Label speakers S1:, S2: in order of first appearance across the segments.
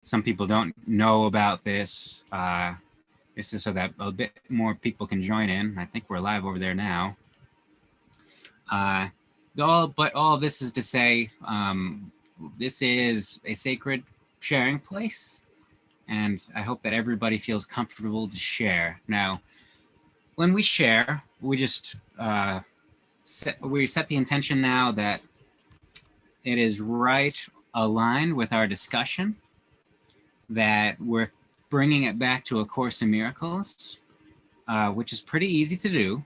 S1: some people don't know about this. This is so that a bit more people can join in. I think we're live over there now. But all this is to say, this is a sacred sharing place, and I hope that everybody feels comfortable to share. Now, when we share, we just set the intention now that it is right aligned with our discussion, that we're bringing it back to A Course in Miracles, which is pretty easy to do.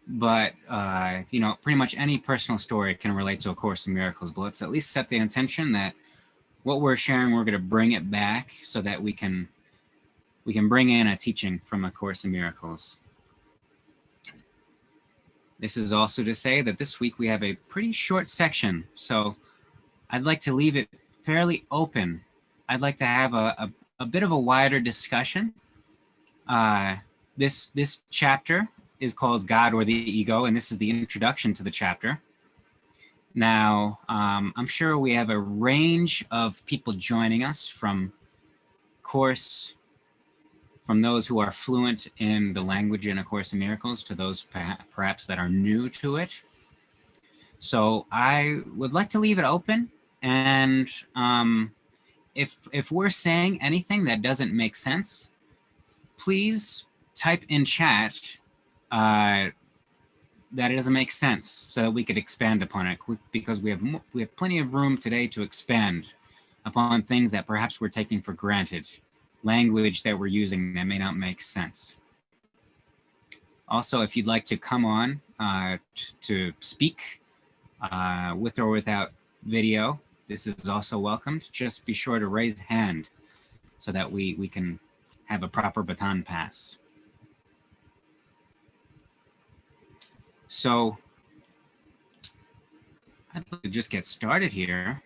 S1: But, pretty much any personal story can relate to A Course in Miracles. But let's at least set the intention that what we're sharing, we're going to bring it back so that we can bring in a teaching from A Course in Miracles. This is also to say that this week we have a pretty short section, so I'd like to leave it fairly open. I'd like to have a bit of a wider discussion. This chapter is called God or the Ego, and this is the introduction to the chapter. Now, I'm sure we have a range of people joining us from those who are fluent in the language in A Course in Miracles to those perhaps that are new to it. So I would like to leave it open, and if we're saying anything that doesn't make sense, please type in chat that it doesn't make sense so that we could expand upon it, because we have plenty of room today to expand upon things that perhaps we're taking for granted, language that we're using that may not make sense. Also, if you'd like to come on to speak with or without video, this is also welcomed. Just be sure to raise hand so that we can have a proper baton pass. So I'd like to just get started here.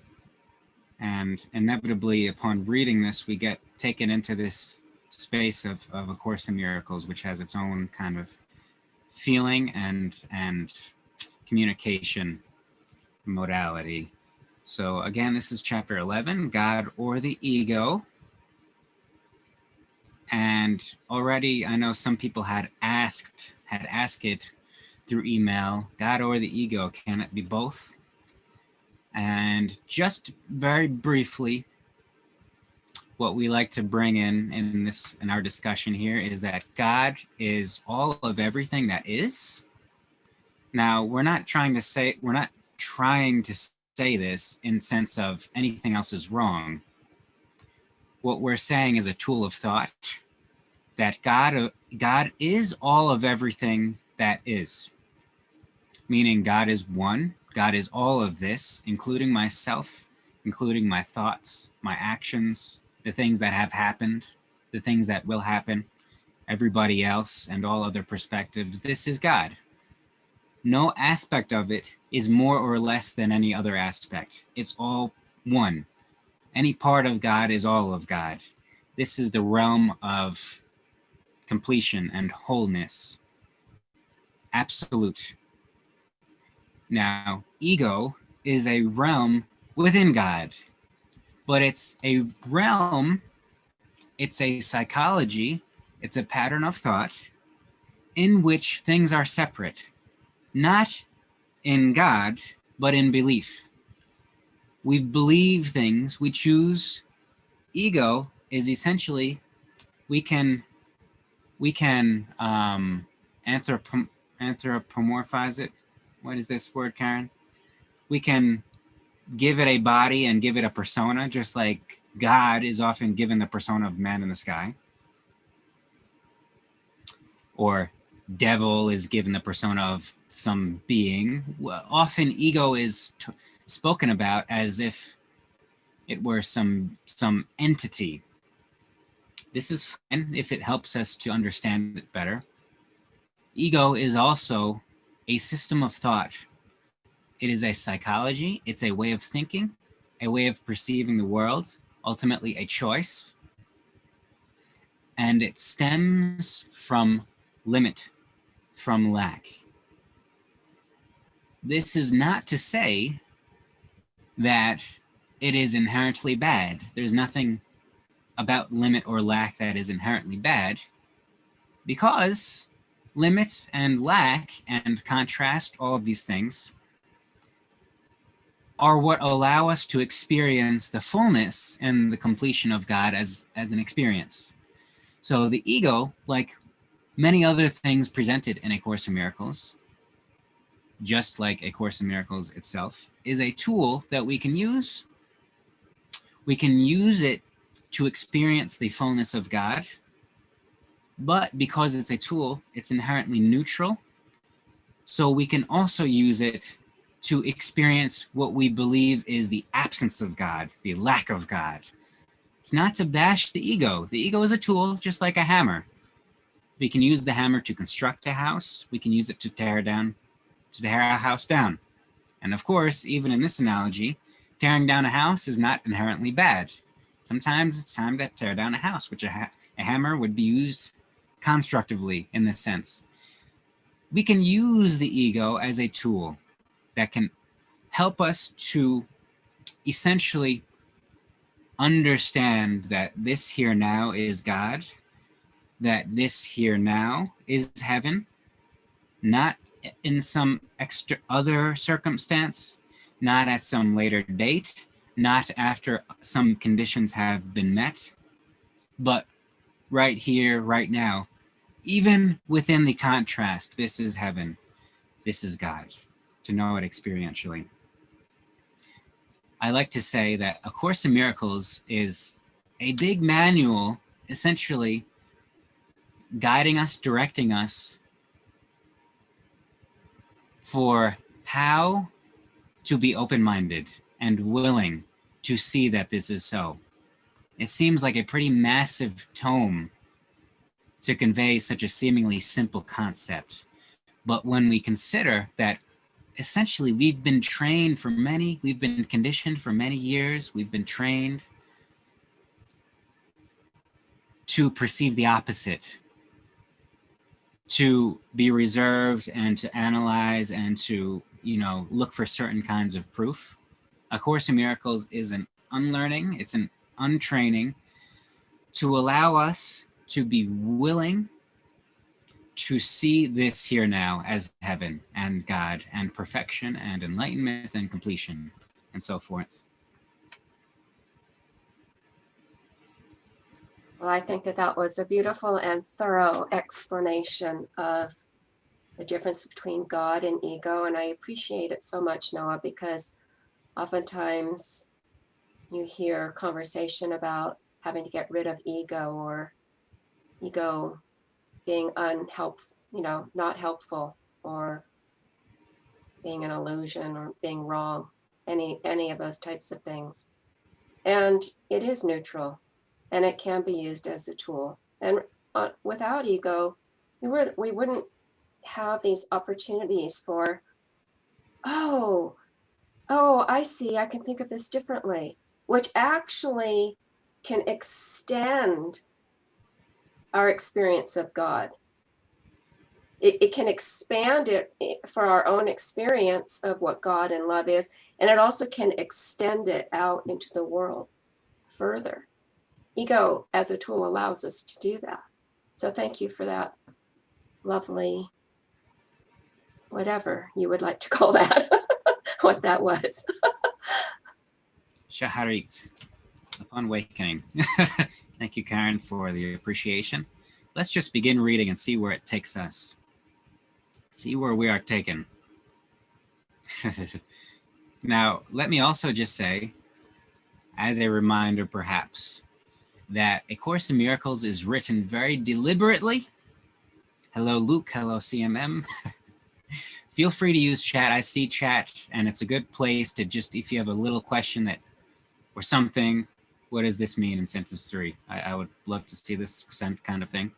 S1: And inevitably, upon reading this, we get taken into this space of A Course in Miracles, which has its own kind of feeling and communication modality. So again, this is chapter 11, God or the Ego. And already I know some people had asked it through email, God or the Ego, can it be both? And just very briefly, what we like to bring in our discussion here is that God is all of everything that is. Now, we're not trying to say this in sense of anything else is wrong. What we're saying is a tool of thought, that God is all of everything that is. Meaning God is one, God is all of this, including myself, including my thoughts, my actions, the things that have happened, the things that will happen, everybody else, and all other perspectives. This is God. No aspect of it is more or less than any other aspect. It's all one. Any part of God is all of God. This is the realm of completion and wholeness. Absolute. Now, ego is a realm within God, but it's a realm, it's a psychology, it's a pattern of thought in which things are separate, not in God, but in belief. We believe things, we choose. Ego is essentially, we can anthropomorphize it. What is this word, Karen? We can give it a body and give it a persona, just like God is often given the persona of man in the sky. Or devil is given the persona of some being. Often ego is spoken about as if it were some entity. This is fine if it helps us to understand it better. Ego is also a system of thought. It is a psychology, it's a way of thinking, a way of perceiving the world, ultimately a choice. And it stems from limit, from lack. This is not to say that it is inherently bad. There's nothing about limit or lack that is inherently bad, because limit and lack and contrast, all of these things, are what allow us to experience the fullness and the completion of God as an experience. So the ego, like many other things presented in A Course in Miracles, just like A Course in Miracles itself, is a tool that we can use. We can use it to experience the fullness of God, but because it's a tool, it's inherently neutral. So we can also use it to experience what we believe is the absence of God, the lack of God. It's not to bash the ego. The ego is a tool, just like a hammer. We can use the hammer to construct a house. We can use it to tear a house down. And of course, even in this analogy, tearing down a house is not inherently bad. Sometimes it's time to tear down a house, which a hammer would be used constructively in this sense. We can use the ego as a tool that can help us to essentially understand that this here now is God, that this here now is heaven, not in some extra other circumstance, not at some later date, not after some conditions have been met, but right here, right now. Even within the contrast, this is heaven, this is God, to know it experientially. I like to say that A Course in Miracles is a big manual, essentially guiding us, directing us for how to be open-minded and willing to see that this is so. It seems like a pretty massive tome to convey such a seemingly simple concept. But when we consider that essentially we've been conditioned for many years, we've been trained to perceive the opposite, to be reserved and to analyze and to, look for certain kinds of proof. A Course in Miracles is an unlearning, it's an untraining to allow us to be willing to see this here now as heaven and God and perfection and enlightenment and completion and so forth.
S2: Well, I think that was a beautiful and thorough explanation of the difference between God and ego. And I appreciate it so much, Noah, because oftentimes you hear conversation about having to get rid of ego, or ego being unhelpful, not helpful, or being an illusion, or being wrong, any of those types of things. And it is neutral, and it can be used as a tool. And without ego, we wouldn't have these opportunities for, oh, I see, I can think of this differently, which actually can extend our experience of God. It can expand it for our own experience of what God and love is, and it also can extend it out into the world further. Ego as a tool allows us to do that. So thank you for that lovely, whatever you would like to call that, what that was.
S1: Shaharit, upon awakening. Thank you, Karen, for the appreciation. Let's just begin reading and see where it takes us. See where we are taken. Now, let me also just say, as a reminder perhaps, that A Course in Miracles is written very deliberately. Hello, Luke. Hello, CMM. Feel free to use chat. I see chat, and it's a good place to just, if you have a little question that, or something, what does this mean in sentence 3? I would love to see this kind of thing.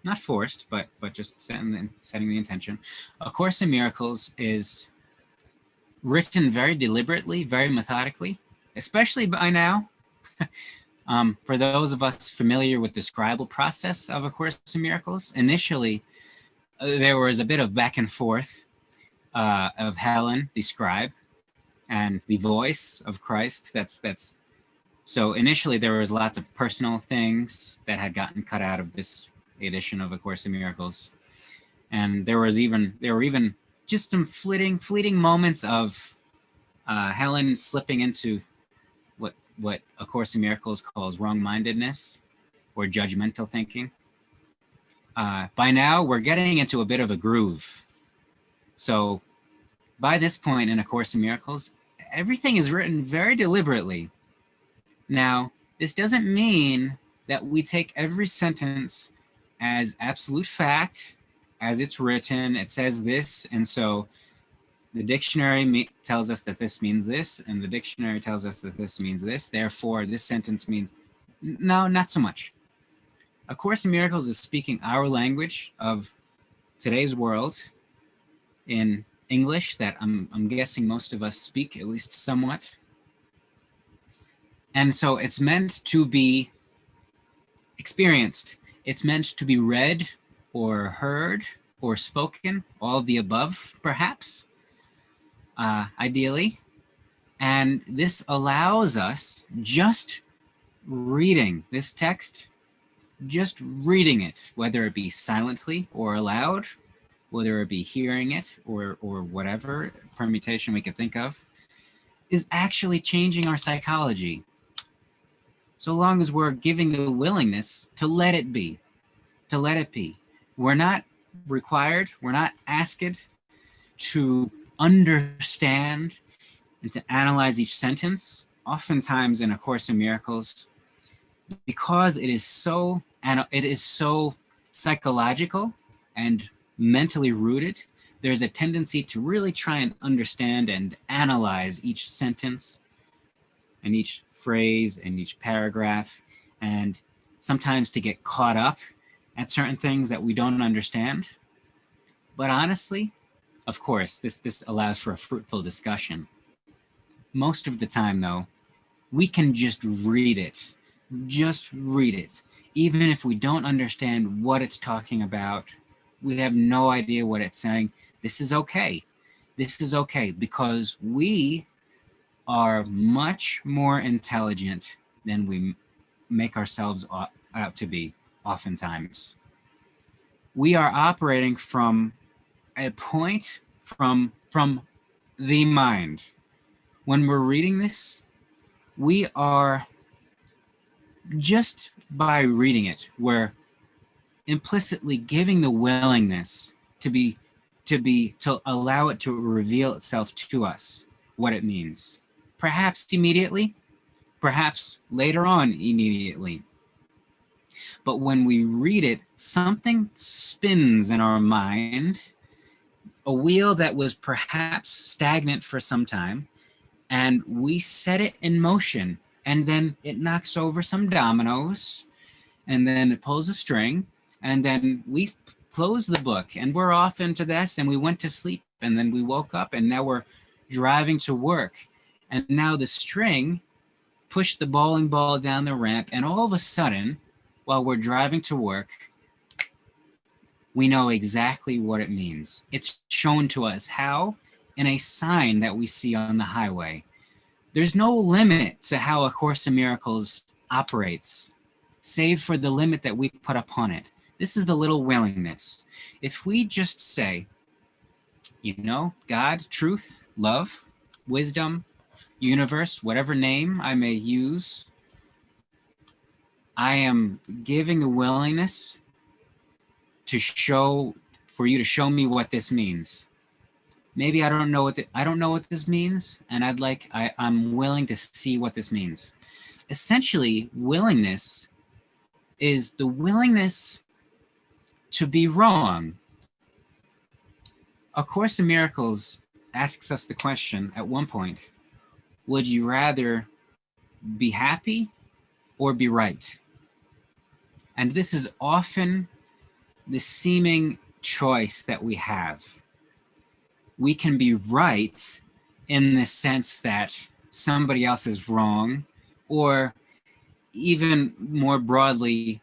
S1: Not forced, but just setting the intention. A Course in Miracles is written very deliberately, very methodically, especially by now. For those of us familiar with the scribal process of A Course in Miracles, initially there was a bit of back and forth of Helen, the scribe, and the voice of Christ. That's so initially there was lots of personal things that had gotten cut out of this edition of A Course in Miracles. And there were even just some fleeting moments of Helen slipping into what A Course in Miracles calls wrong-mindedness or judgmental thinking. By now, we're getting into a bit of a groove. So by this point in A Course in Miracles, everything is written very deliberately. Now, this doesn't mean that we take every sentence as absolute fact, as it's written. It says this, and so the dictionary tells us that this means this, and the dictionary tells us that this means this. Therefore, this sentence means... No, not so much. A Course in Miracles is speaking our language of today's world in English that I'm guessing most of us speak, at least somewhat. And so it's meant to be experienced. It's meant to be read or heard or spoken, all of the above, perhaps, ideally. And this allows us, just reading this text, just reading it, whether it be silently or aloud, whether it be hearing it or whatever permutation we could think of, is actually changing our psychology. So long as we're giving the willingness to let it be, to let it be. We're not required, we're not asked to understand and to analyze each sentence. Oftentimes in A Course in Miracles, because it is so psychological and mentally rooted, there's a tendency to really try and understand and analyze each sentence and each phrase and each paragraph, and sometimes to get caught up at certain things that we don't understand. But honestly, of course, this allows for a fruitful discussion. Most of the time, though, we can just read it. Just read it. Even if we don't understand what it's talking about, we have no idea what it's saying, this is okay. This is okay, because we are much more intelligent than we make ourselves out to be oftentimes. We are operating from a point from the mind. When we're reading this, we are, just by reading it, we're implicitly giving the willingness to allow it to reveal itself to us, what it means. Perhaps immediately, perhaps later on immediately. But when we read it, something spins in our mind, a wheel that was perhaps stagnant for some time, and we set it in motion, and then it knocks over some dominoes, and then it pulls a string, and then we close the book, and we're off into this, and we went to sleep, and then we woke up, and now we're driving to work. And now the string pushed the bowling ball down the ramp, and all of a sudden, while we're driving to work, we know exactly what it means. It's shown to us how, in a sign that we see on the highway. There's no limit to how A Course in Miracles operates, save for the limit that we put upon it. This is the little willingness. If we just say, you know, God, truth, love, wisdom, universe, whatever name I may use, I am giving a willingness to for you to show me what this means. Maybe I don't know what this means, and I'm willing to see what this means. Essentially, willingness is the willingness to be wrong. A Course in Miracles asks us the question at one point, would you rather be happy or be right? And this is often the seeming choice that we have. We can be right in the sense that somebody else is wrong, or even more broadly,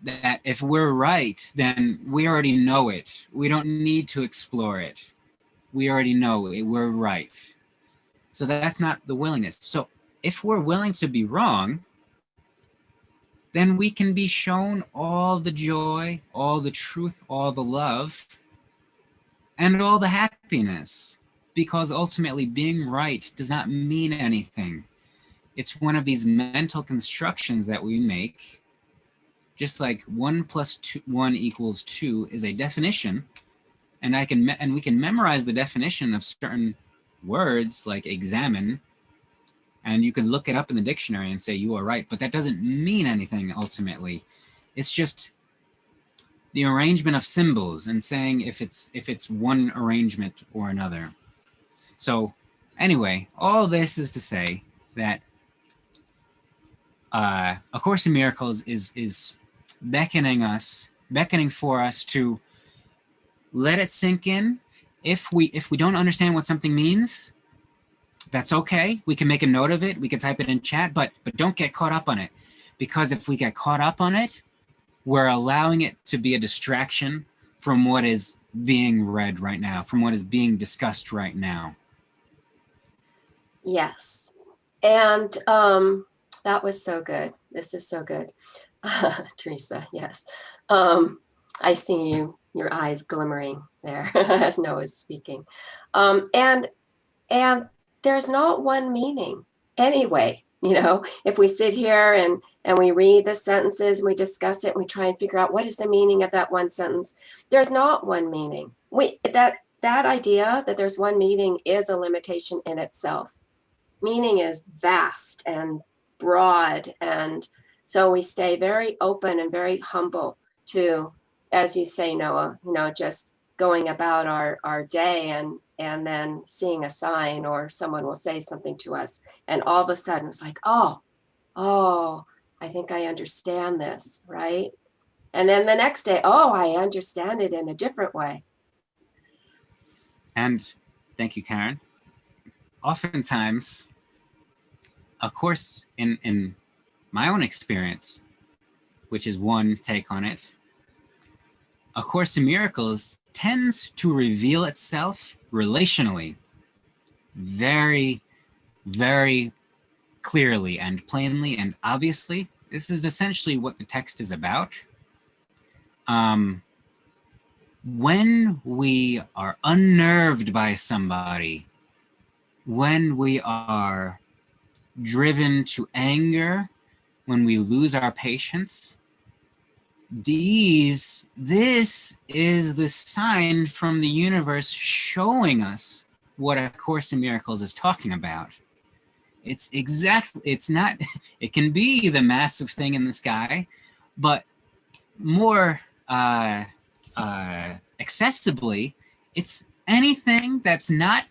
S1: that if we're right, then we already know it. We don't need to explore it. We already know it, we're right. So that's not the willingness. So if we're willing to be wrong, then we can be shown all the joy, all the truth, all the love, and all the happiness. Because ultimately being right does not mean anything. It's one of these mental constructions that we make. Just like 1 + 1 = 2 is a definition, and we can memorize the definition of certain words like examine, and you can look it up in the dictionary and say you are right, but that doesn't mean anything ultimately. It's just the arrangement of symbols and saying if it's one arrangement or another. So anyway, all this is to say that A Course in Miracles is beckoning for us to let it sink in. If we don't understand what something means, that's okay. We can make a note of it. We can type it in chat, but don't get caught up on it. Because if we get caught up on it, we're allowing it to be a distraction from what is being read right now, from what is being discussed right now.
S2: Yes. And that was so good. This is so good. Teresa, yes. I see your eyes glimmering there as Noah's speaking. And there's not one meaning anyway. You know, if we sit here and we read the sentences, we discuss it, and we try and figure out what is the meaning of that one sentence, there's not one meaning. That idea that there's one meaning is a limitation in itself. Meaning is vast and broad, and so we stay very open and very humble to, as you say, Noah, you know, just going about our day and then seeing a sign or someone will say something to us, and all of a sudden it's like, oh, I think I understand this, right? And then the next day, oh, I understand it in a different way.
S1: And thank you, Karen. Oftentimes, of course, in my own experience, which is one take on it, A Course in Miracles tends to reveal itself relationally very, very clearly and plainly and obviously. This is essentially what the text is about. When we are unnerved by somebody, when we are driven to anger, when we lose our patience, this is the sign from the universe showing us what A Course in Miracles is talking about. It's not, it can be the massive thing in the sky, but more accessibly, it's anything that's not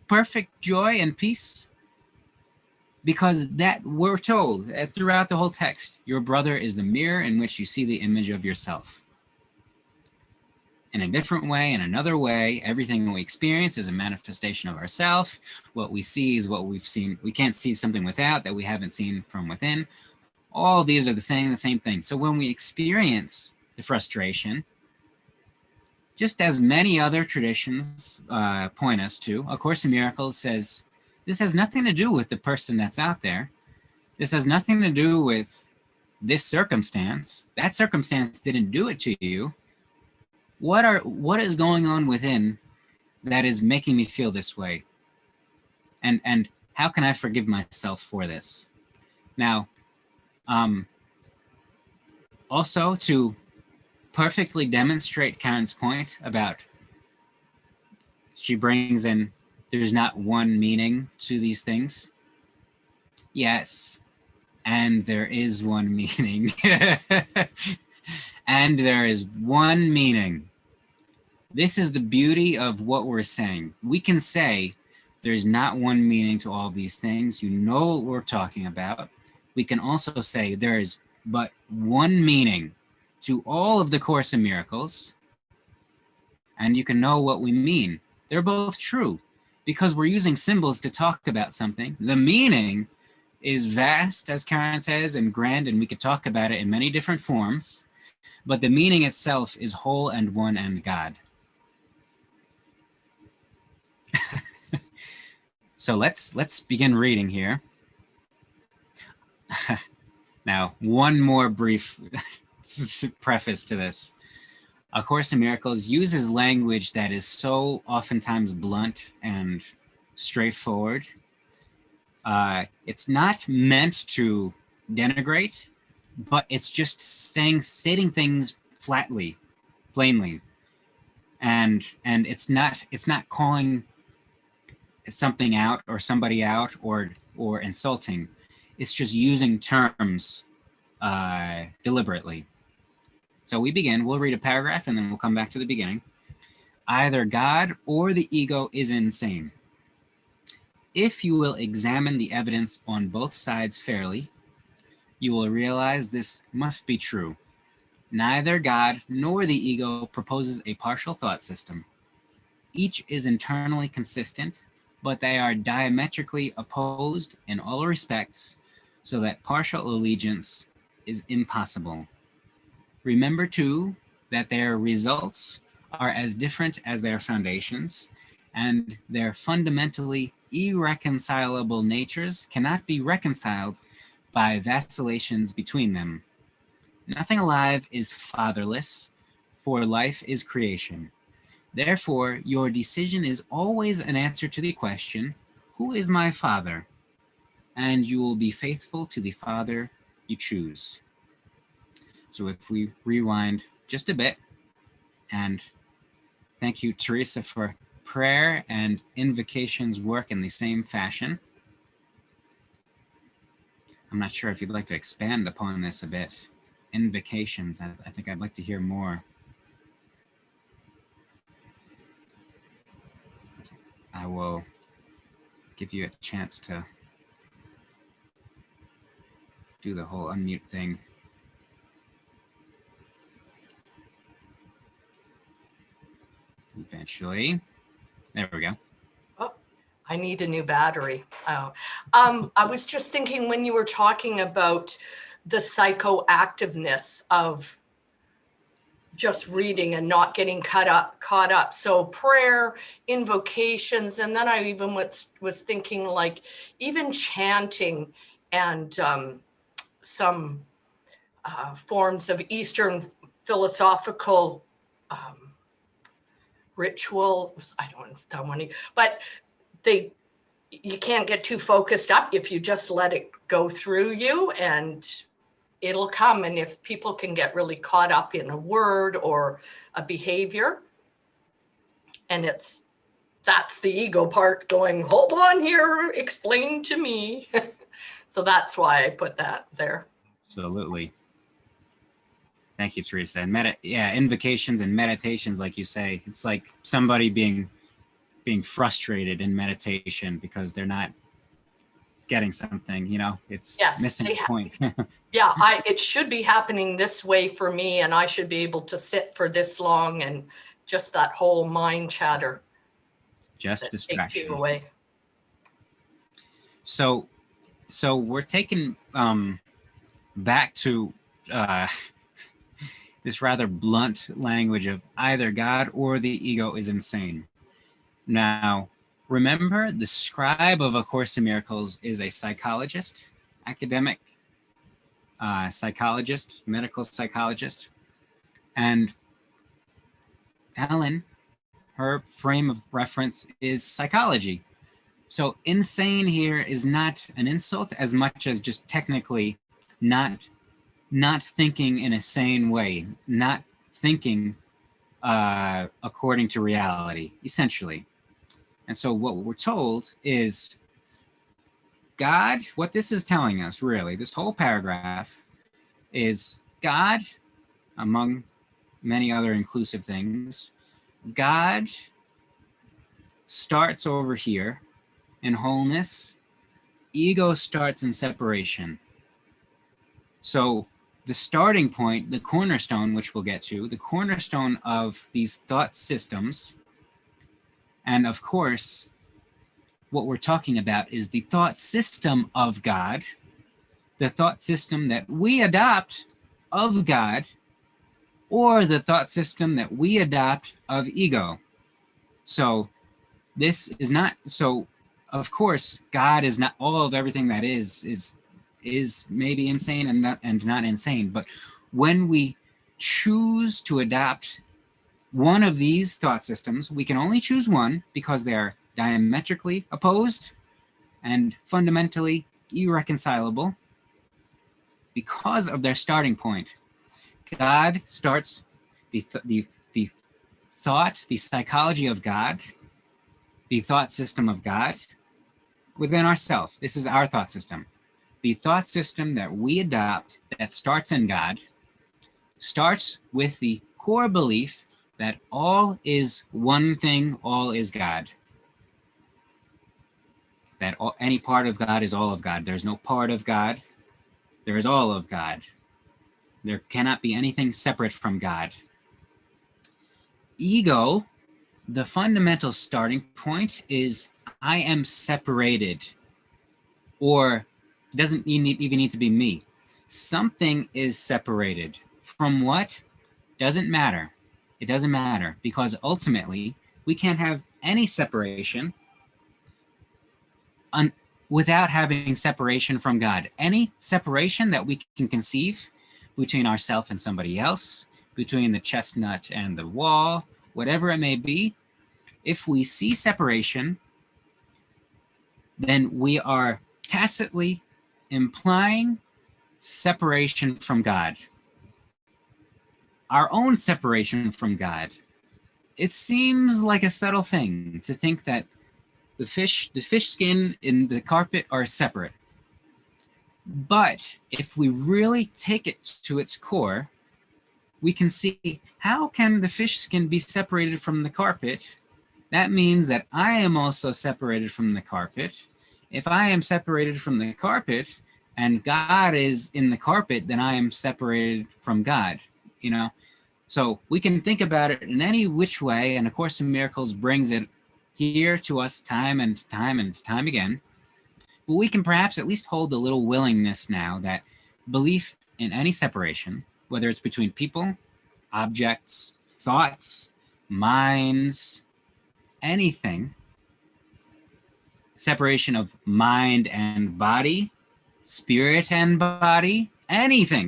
S1: perfect joy and peace. Because that we're told throughout the whole text, your brother is the mirror in which you see the image of yourself. In a different way, in another way, everything we experience is a manifestation of ourself. What we see is what we've seen. We can't see something without that we haven't seen from within. All these are the same thing. So when we experience the frustration, just as many other traditions point us to, A Course in Miracles says, this has nothing to do with the person that's out there. This has nothing to do with this circumstance. That circumstance didn't do it to you. What is going on within that is making me feel this way? And how can I forgive myself for this? Now, also to perfectly demonstrate Karen's point about, she brings in, there's not one meaning to these things. Yes, and there is one meaning. And there is one meaning. This is the beauty of what we're saying. We can say there's not one meaning to all these things. You know what we're talking about. We can also say there is but one meaning to all of the Course in Miracles. And you can know what we mean. They're both true. Because we're using symbols to talk about something. The meaning is vast, as Karen says, and grand, and we could talk about it in many different forms, but the meaning itself is whole and one and God. So let's begin reading here. Now, one more brief preface to this. A Course in Miracles uses language that is so oftentimes blunt and straightforward. It's not meant to denigrate, but it's just stating things flatly, plainly, and it's not calling something out or somebody out or insulting. It's just using terms deliberately. So we begin, we'll read a paragraph and then we'll come back to the beginning. Either God or the ego is insane. If you will examine the evidence on both sides fairly, you will realize this must be true. Neither God nor the ego proposes a partial thought system. Each is internally consistent, but they are diametrically opposed in all respects, so that partial allegiance is impossible. Remember, too, that their results are as different as their foundations, and their fundamentally irreconcilable natures cannot be reconciled by vacillations between them. Nothing alive is fatherless, for life is creation. Therefore, your decision is always an answer to the question, who is my father? And you will be faithful to the father you choose. So if we rewind just a bit, and thank you, Teresa, for prayer and invocations work in the same fashion. I'm not sure if you'd like to expand upon this a bit. Invocations, I think I'd like to hear more. I will give you a chance to do the whole unmute thing. Eventually. There we go.
S3: Oh, I need a new battery. Oh, I was just thinking when you were talking about the psychoactiveness of just reading and not getting caught up. So prayer, invocations, and then I even was thinking like even chanting and some forms of Eastern philosophical rituals. I don't want to, but you can't get too focused up if you just let it go through you, and it'll come. And if people can get really caught up in a word or a behavior, and that's the ego part going, hold on here, explain to me. So that's why I put that there.
S1: Absolutely. Thank you, Teresa. And invocations and meditations, like you say, it's like somebody being frustrated in meditation because they're not getting something, it's missing the point.
S3: Yeah, it should be happening this way for me, and I should be able to sit for this long, and just that whole mind chatter.
S1: Just distraction.
S3: Takes you away.
S1: So we're taken back to this rather blunt language of either God or the ego is insane. Now, remember, the scribe of A Course in Miracles is a psychologist, academic psychologist, medical psychologist. And Ellen, her frame of reference is psychology. So insane here is not an insult as much as just technically not thinking in a sane way, not thinking according to reality, essentially. And so what we're told is God, what this is telling us really, this whole paragraph is God, among many other inclusive things, God starts over here in wholeness, ego starts in separation. So the starting point, the cornerstone, which we'll get to, the cornerstone of these thought systems, and of course, what we're talking about is the thought system of God, the thought system that we adopt of God, or the thought system that we adopt of ego. So this is not, so Of course, God is not all of everything that is maybe insane and not insane. But when we choose to adopt one of these thought systems, we can only choose one because they are diametrically opposed and fundamentally irreconcilable because of their starting point. God starts the thought, the psychology of God, the thought system of God within ourselves. This is our thought system. The thought system that we adopt that starts in God starts with the core belief that all is one thing, all is God. That any part of God is all of God. There's no part of God. There is all of God. There cannot be anything separate from God. Ego, the fundamental starting point is I am separated, or it doesn't even need to be me. Something is separated. From what? Doesn't matter. It doesn't matter, because ultimately we can't have any separation without having separation from God. Any separation that we can conceive between ourselves and somebody else, between the chestnut and the wall, whatever it may be, if we see separation, then we are tacitly implying separation from God. Our own separation from God. It seems like a subtle thing to think that the fish skin and the carpet are separate. But if we really take it to its core, we can see, how can the fish skin be separated from the carpet? That means that I am also separated from the carpet. If I am separated from the carpet and God is in the carpet, then I am separated from God, you know? So we can think about it in any which way, and A Course in Miracles brings it here to us time and time and time again. But we can perhaps at least hold a little willingness now that belief in any separation, whether it's between people, objects, thoughts, minds, anything, separation of mind and body, spirit and body, anything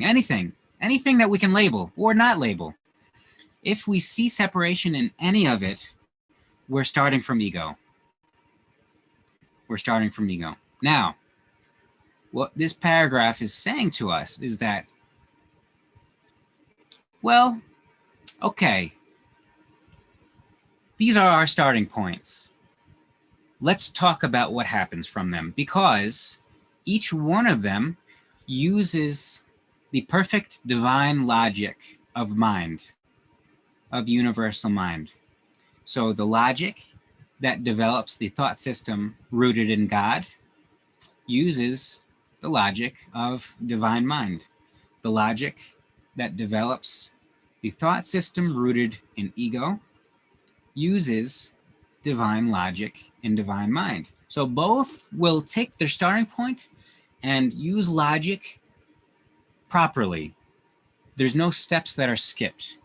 S1: that we can label or not label. If we see separation in any of it, we're starting from ego. We're starting from ego. Now, what this paragraph is saying to us is that, well, okay, these are our starting points. Let's talk about what happens from them, because each one of them uses the perfect divine logic of mind, of universal mind. So the logic that develops the thought system rooted in God uses the logic of divine mind. The logic that develops the thought system rooted in ego uses divine logic and divine mind. So both will take their starting point and use logic properly. There's no steps that are skipped.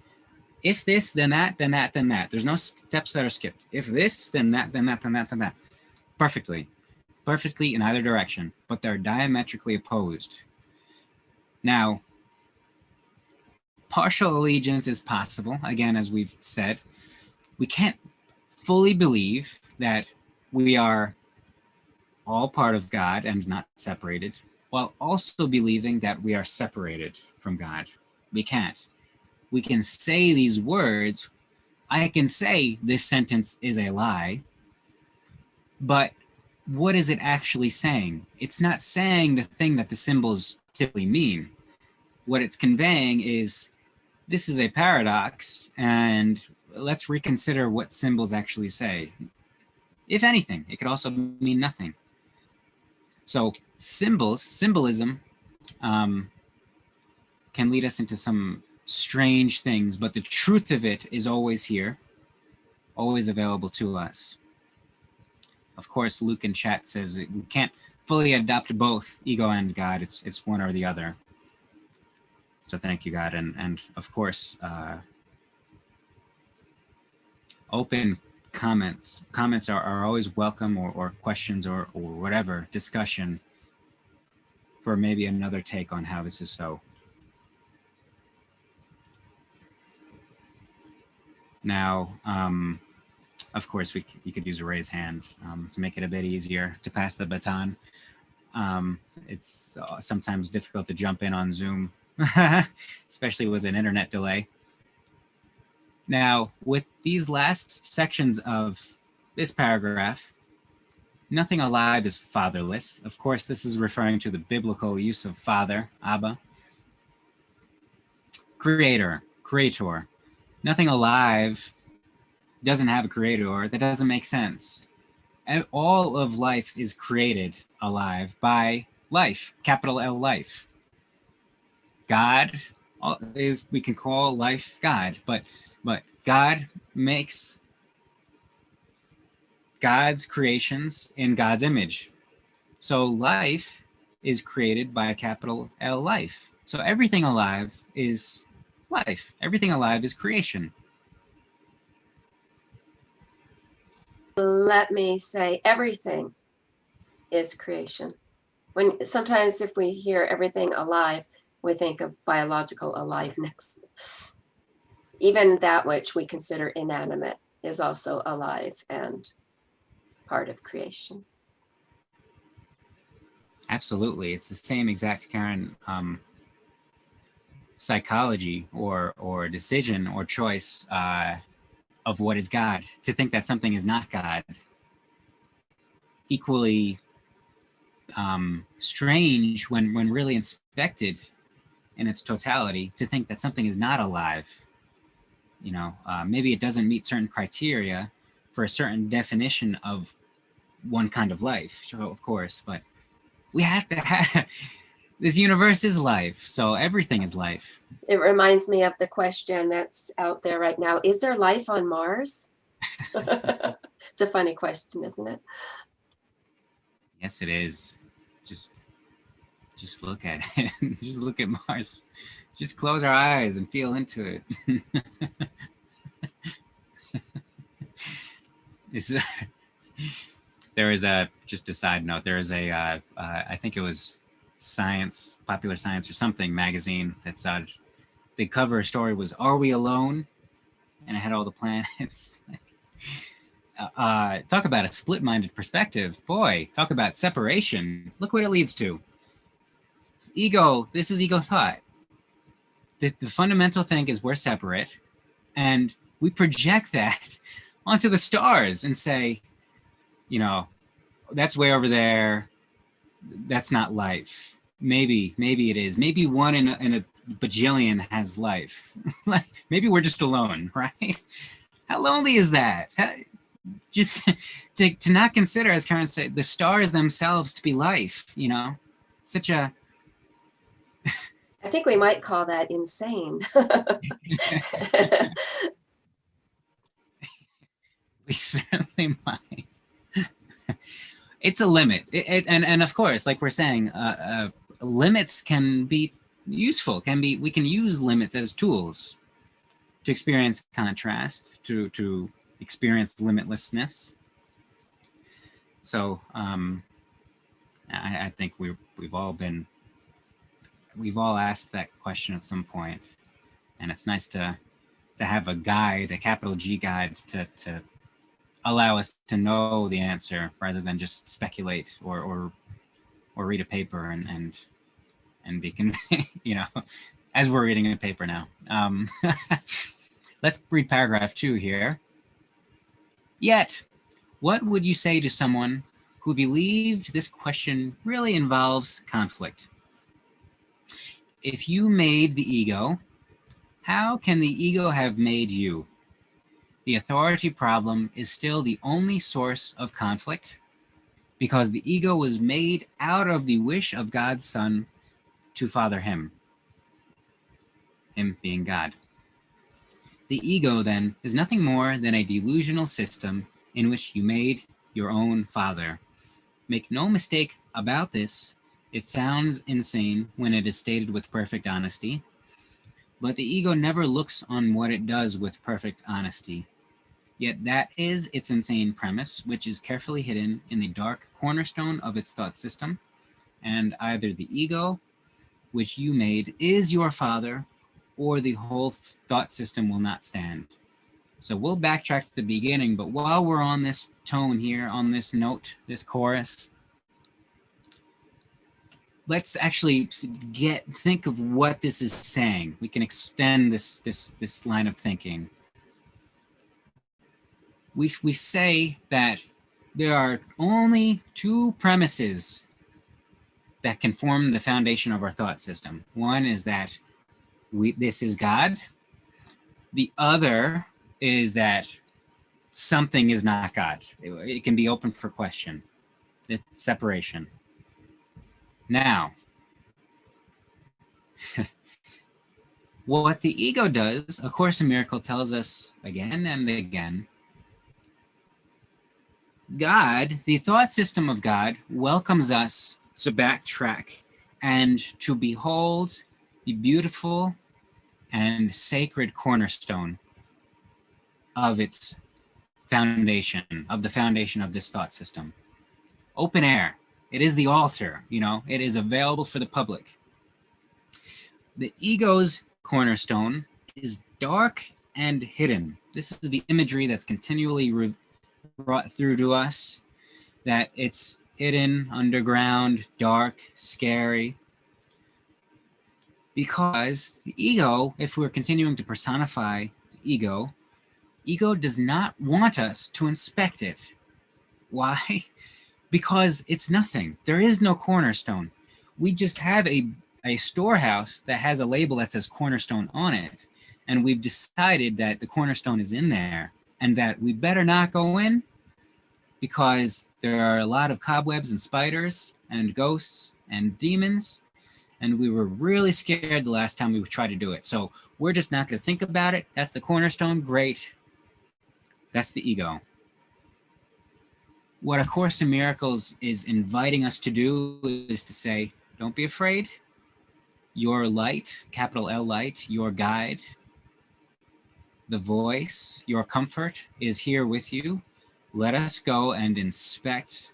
S1: If this, then that, then that, then that. There's no steps that are skipped. If this, then that, then that, then that, then that. Perfectly. Perfectly in either direction, but they're diametrically opposed. Now, partial allegiance is possible. Again, as we've said, we can't fully believe that we are all part of God and not separated, while also believing that we are separated from God. We can't. We can say these words. I can say this sentence is a lie, but what is it actually saying? It's not saying the thing that the symbols typically mean. What it's conveying is, this is a paradox, and let's reconsider what symbols actually say. If anything, it could also mean nothing. So symbolism can lead us into some strange things, but the truth of it is always here, always available to us. Of course, Luke in chat says we can't fully adopt both ego and God. It's one or the other. So thank you, God. And of course, open comments. Comments are always welcome, or questions, or whatever, discussion for maybe another take on how this is so. Now, of course, you could use a raise hand to make it a bit easier to pass the baton. It's sometimes difficult to jump in on Zoom, especially with an internet delay. Now, with these last sections of this paragraph, nothing alive is fatherless. Of course, this is referring to the biblical use of father, Abba. Creator, creator. Nothing alive doesn't have a creator. That doesn't make sense. And all of life is created alive by life, capital L life. God is, we can call life God, but God makes God's creations in God's image. So life is created by a capital L life. So everything alive is life. Everything alive is creation.
S2: Let me say everything is creation. When sometimes if we hear everything alive, we think of biological aliveness. Even that which we consider inanimate is also alive and part of creation.
S1: Absolutely. It's the same exact, Karen, psychology or decision or choice of what is God. To think that something is not God. Equally strange when really inspected in its totality, to think that something is not alive. You know, maybe it doesn't meet certain criteria for a certain definition of one kind of life, so of course, but we have to have, this universe is life, so everything is life.
S2: It reminds me of the question that's out there right now. Is there life on Mars? It's a funny question, isn't it?
S1: Yes, it is. Just look at it. Just look at Mars. Just close our eyes and feel into it. There is a, just a side note, there is a, I think it was Science, Popular Science or something magazine that said, the cover story was, "Are we alone?" And it had all the planets. Talk about a split-minded perspective. Boy, talk about separation. Look what it leads to. Ego, this is ego thought. The fundamental thing is we're separate, and we project that onto the stars and say, you know, that's way over there. That's not life. Maybe it is. Maybe one in a bajillion has life. Maybe we're just alone, right? How lonely is that? Just to not consider, as Karen said, the stars themselves to be life, you know? Such a...
S2: I think we might call that insane.
S1: We certainly might. It's a limit. And of course, like we're saying, limits can be useful. We can use limits as tools to experience contrast, to experience limitlessness. So I think we've all asked that question at some point, and it's nice to have a guide, a capital G guide, to allow us to know the answer rather than just speculate or read a paper and be you know, as we're reading a paper now. Let's read paragraph 2 here. Yet, what would you say to someone who believed this question really involves conflict? If you made the ego, how can the ego have made you? The authority problem is still the only source of conflict because the ego was made out of the wish of God's Son to father him being God. The ego, then, is nothing more than a delusional system in which you made your own father. Make no mistake about this, it sounds insane when it is stated with perfect honesty, but the ego never looks on what it does with perfect honesty. Yet that is its insane premise, which is carefully hidden in the dark cornerstone of its thought system. And either the ego, which you made, is your father, or the whole thought system will not stand. So we'll backtrack to the beginning, but while we're on this tone here, on this note, this chorus, let's actually think of what this is saying. We can extend this line of thinking. We say that there are only two premises that can form the foundation of our thought system. One is that this is God. The other is that something is not God. It can be open for question. It's separation. Now, what the ego does, A Course in Miracles tells us again and again, God, the thought system of God, welcomes us to backtrack and to behold the beautiful and sacred cornerstone of its foundation, of the foundation of this thought system. Open air. It is the altar, you know, it is available for the public. The ego's cornerstone is dark and hidden. This is the imagery that's continually brought through to us, that it's hidden, underground, dark, scary. Because the ego, if we're continuing to personify the ego does not want us to inspect it. Why? Because it's nothing. There is no cornerstone. We just have a storehouse that has a label that says cornerstone on it. And we've decided that the cornerstone is in there and that we better not go in because there are a lot of cobwebs and spiders and ghosts and demons. And we were really scared the last time we tried to do it. So we're just not going to think about it. That's the cornerstone. Great. That's the ego. What A Course in Miracles is inviting us to do is to say, don't be afraid. Your light, capital L light, your guide, the voice, your comfort is here with you. Let us go and inspect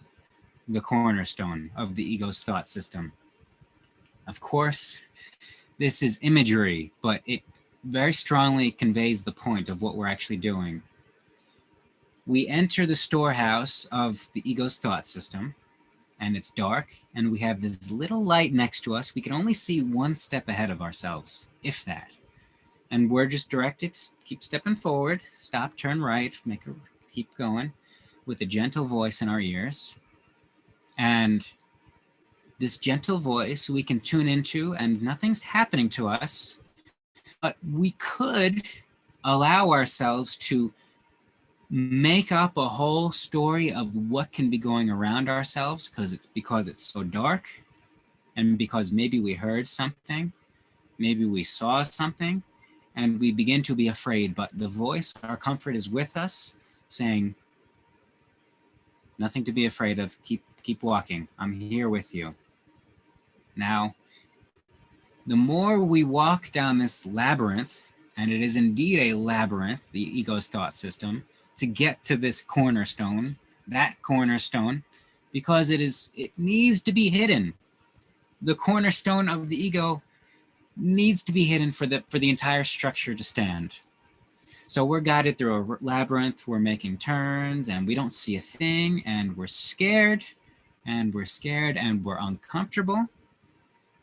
S1: the cornerstone of the ego's thought system. Of course, this is imagery, but it very strongly conveys the point of what we're actually doing. We enter the storehouse of the ego's thought system, and it's dark, and we have this little light next to us. We can only see one step ahead of ourselves, if that. And we're just directed to keep stepping forward, stop, turn right, keep going, with a gentle voice in our ears. And this gentle voice we can tune into, and nothing's happening to us, but we could allow ourselves to make up a whole story of what can be going around ourselves because it's so dark, and because maybe we heard something, maybe we saw something, and we begin to be afraid. But the voice, our comfort, is with us, saying, nothing to be afraid of, keep walking, I'm here with you. Now, the more we walk down this labyrinth, and it is indeed a labyrinth, the ego's thought system, to get to this cornerstone, that cornerstone, because it needs to be hidden. The cornerstone of the ego needs to be hidden for the entire structure to stand. So we're guided through a labyrinth, we're making turns, and we don't see a thing, and we're scared, and we're uncomfortable,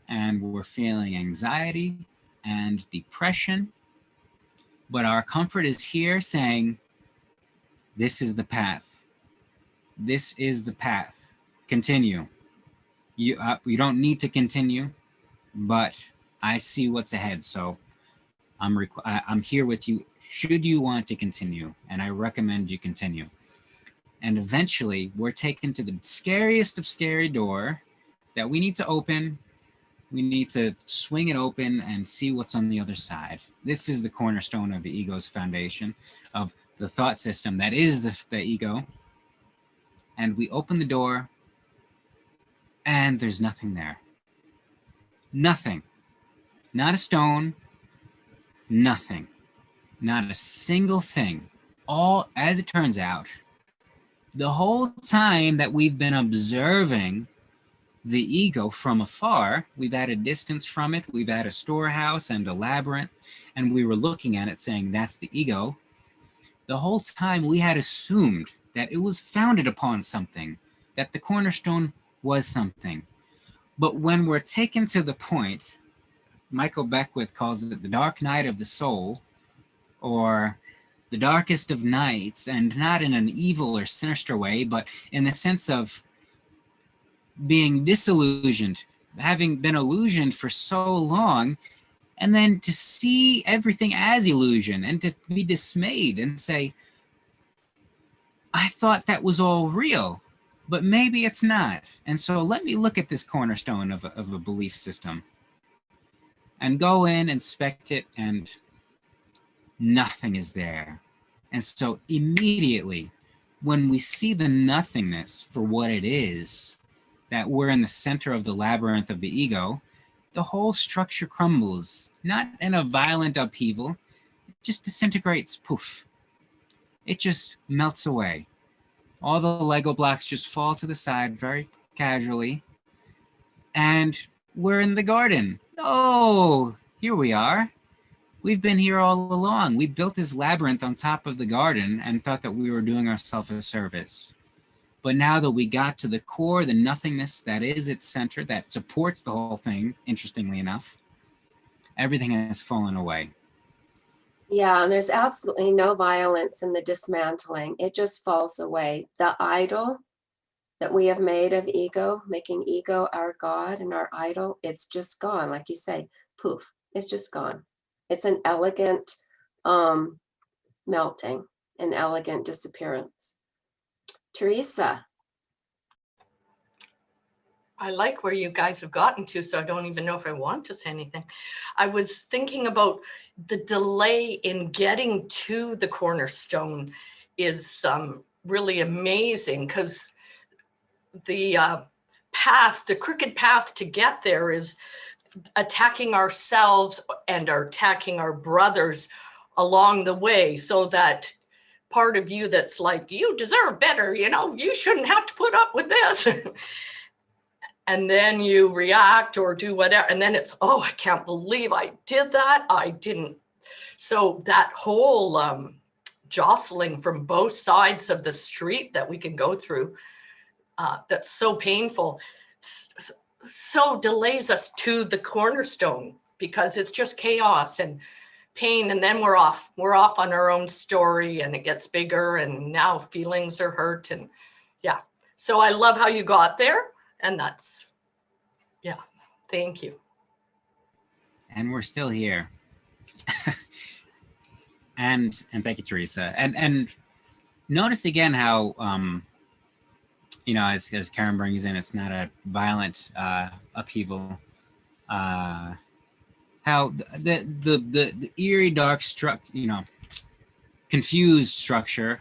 S1: and we're feeling anxiety and depression. But our comfort is here saying, this is the path. This is the path. Continue. You don't need to continue, but I see what's ahead. So I'm here with you should you want to continue, and I recommend you continue. And eventually we're taken to the scariest of scary door that we need to open. We need to swing it open and see what's on the other side. This is the cornerstone of the ego's foundation, of the thought system that is the ego. And we open the door, and there's nothing there. Nothing. Not a stone, nothing. Not a single thing. as it turns out, the whole time that we've been observing the ego from afar, we've at a distance from it, we've at a storehouse and a labyrinth, and we were looking at it saying, that's the ego. The whole time we had assumed that it was founded upon something, that the cornerstone was something. But when we're taken to the point, Michael Beckwith calls it the dark night of the soul, or the darkest of nights, and not in an evil or sinister way, but in the sense of being disillusioned, having been illusioned for so long, and then to see everything as illusion and to be dismayed and say, I thought that was all real, but maybe it's not. And so let me look at this cornerstone of a belief system and go in, inspect it, and nothing is there. And so immediately, when we see the nothingness for what it is, that we're in the center of the labyrinth of the ego, the whole structure crumbles, not in a violent upheaval, it just disintegrates, poof. It just melts away. All the Lego blocks just fall to the side very casually, and we're in the garden. Oh, here we are. We've been here all along. We built this labyrinth on top of the garden and thought that we were doing ourselves a service. But now that we got to the core, the nothingness that is its center, that supports the whole thing, interestingly enough, everything has fallen away.
S2: Yeah, and there's absolutely no violence in the dismantling. It just falls away. The idol that we have made of ego, making ego our God and our idol, it's just gone. Like you say, poof, it's just gone. It's an elegant melting, an elegant disappearance. Teresa.
S3: I like where you guys have gotten to, so I don't even know if I want to say anything. I was thinking about the delay in getting to the cornerstone is really amazing, because the path, the crooked path to get there is attacking ourselves and attacking our brothers along the way, so that part of you that's like, you deserve better, you know, you shouldn't have to put up with this. And then you react or do whatever. And then it's, oh, I can't believe I did that. I didn't. So that whole jostling from both sides of the street that we can go through, that's so painful, so delays us to the cornerstone, because it's just chaos and pain, and then we're off on our own story, and it gets bigger, and now feelings are hurt. And yeah, so I love how you got there, and that's, yeah, thank you.
S1: And we're still here. and thank you, Teresa. And notice again how you know, as Karen brings in, it's not a violent upheaval. How the eerie, dark confused structure.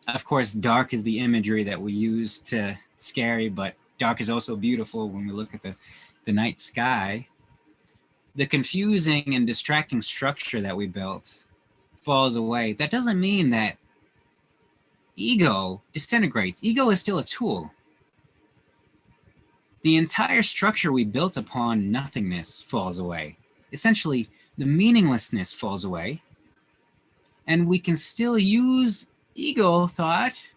S1: Of course, dark is the imagery that we use to scary, but dark is also beautiful when we look at the night sky. The confusing and distracting structure that we built falls away. That doesn't mean that ego disintegrates. Ego is still a tool. The entire structure we built upon nothingness falls away. Essentially, the meaninglessness falls away, and we can still use ego thought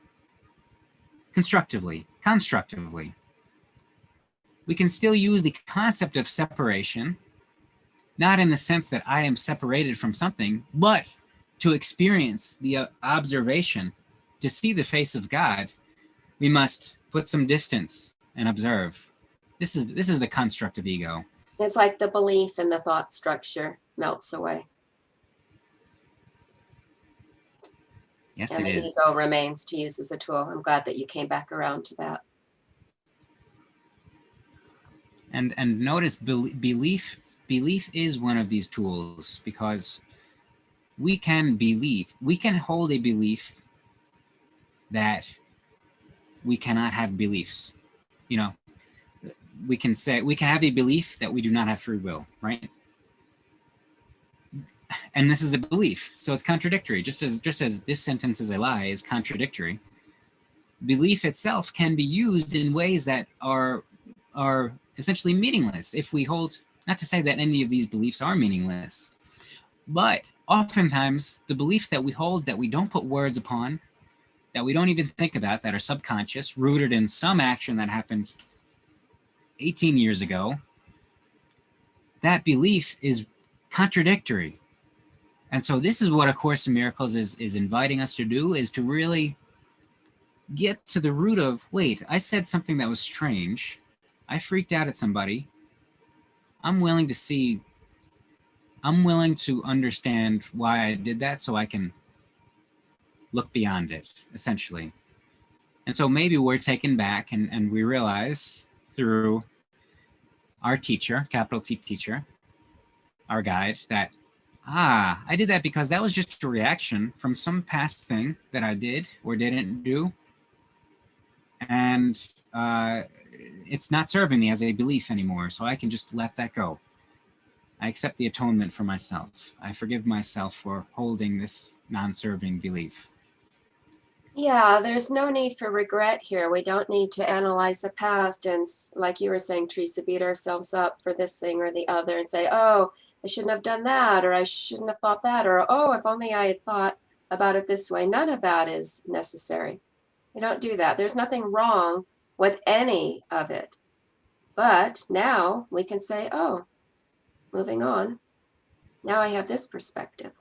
S1: constructively. We can still use the concept of separation, not in the sense that I am separated from something, but to experience the observation, to see the face of God, we must put some distance and observe. This is the construct of ego.
S2: It's like the belief in the thought structure melts away.
S1: Yes,
S2: and
S1: it
S2: the
S1: is.
S2: ego remains to use as a tool. I'm glad that you came back around to that.
S1: And notice belief is one of these tools, because we can hold a belief that we cannot have beliefs. You know, we can have a belief that we do not have free will, right? And this is a belief, so it's contradictory. Just as this sentence is a lie is contradictory, belief itself can be used in ways that are essentially meaningless. If we hold, not to say that any of these beliefs are meaningless, but oftentimes the beliefs that we hold that we don't put words upon, that we don't even think about, that are subconscious, rooted in some action that happened 18 years ago, that belief is contradictory. And so this is what A Course in Miracles is inviting us to do, is to really get to the root of, wait, I said something that was strange. I freaked out at somebody. I'm willing to understand why I did that so I can look beyond it, essentially. And so maybe we're taken back and we realize through our teacher, capital T teacher, our guide, that, I did that because that was just a reaction from some past thing that I did or didn't do. And it's not serving me as a belief anymore, so I can just let that go. I accept the atonement for myself. I forgive myself for holding this non-serving belief.
S2: Yeah, there's no need for regret here. We don't need to analyze the past and, like you were saying, Teresa, beat ourselves up for this thing or the other and say, oh, I shouldn't have done that, or I shouldn't have thought that, or, oh, if only I had thought about it this way. None of that is necessary. We don't do that. There's nothing wrong with any of it. But now we can say, oh, moving on. Now I have this perspective.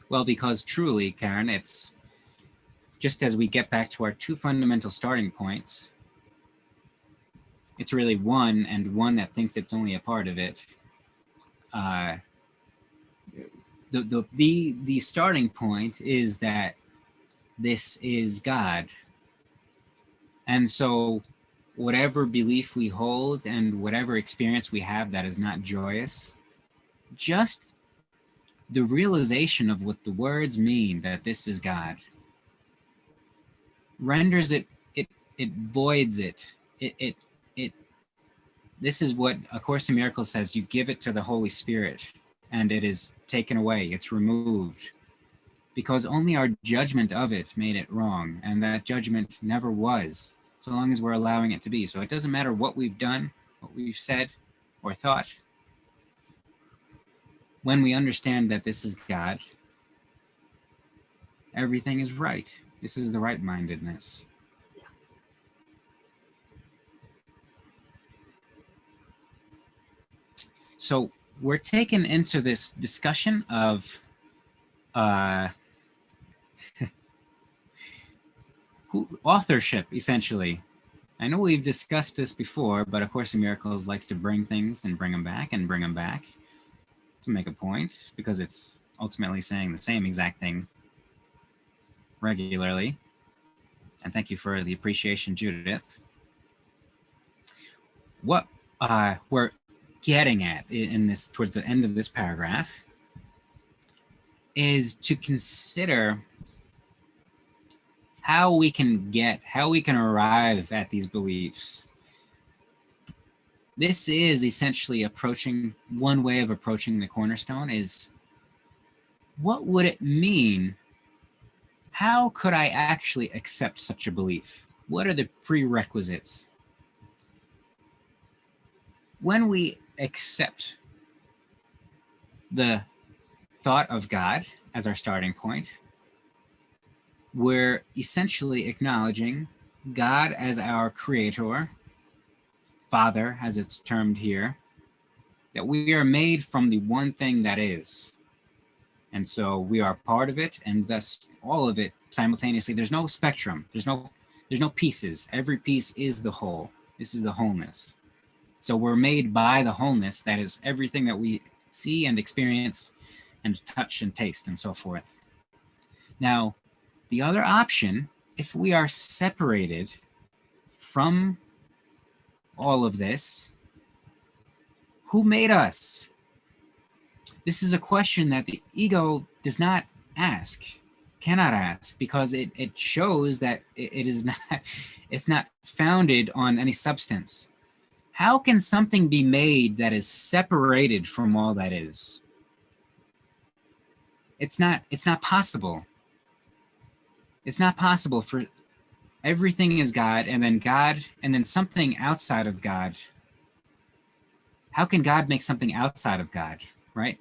S1: Well, because truly, Karen, it's just as we get back to our two fundamental starting points, it's really one, and one that thinks it's only a part of it. The starting point is that this is God. And so whatever belief we hold and whatever experience we have that is not joyous, just the realization of what the words mean, that this is God, renders it voids it. This is what A Course in Miracles says: you give it to the Holy Spirit and it is taken away, it's removed, because only our judgment of it made it wrong, and that judgment never was, so long as we're allowing it to be. So it doesn't matter what we've done, what we've said or thought. When we understand that this is God, everything is right. This is the right-mindedness. So we're taken into this discussion of authorship, essentially. I know we've discussed this before, but A Course in Miracles likes to bring things and bring them back and bring them back to make a point, because it's ultimately saying the same exact thing regularly. And thank you for the appreciation, Judith. What we're getting at in this, towards the end of this paragraph, is to consider how we can arrive at these beliefs. This is essentially one way of approaching the cornerstone is, what would it mean? How could I actually accept such a belief? What are the prerequisites? When we accept the thought of God as our starting point, we're essentially acknowledging God as our creator, Father, as it's termed here, that we are made from the one thing that is. And so we are part of it, and thus all of it simultaneously. There's no spectrum. There's no pieces. Every piece is the whole. This is the wholeness. So we're made by the wholeness that is everything that we see and experience and touch and taste and so forth. Now, the other option, if we are separated from all of this, who made us? This is a question that the ego does not ask, cannot ask, because it shows that it's not founded on any substance. How can something be made that is separated from all that is? It's not possible. It's not possible for everything is God, and then something outside of God. How can God make something outside of God, right?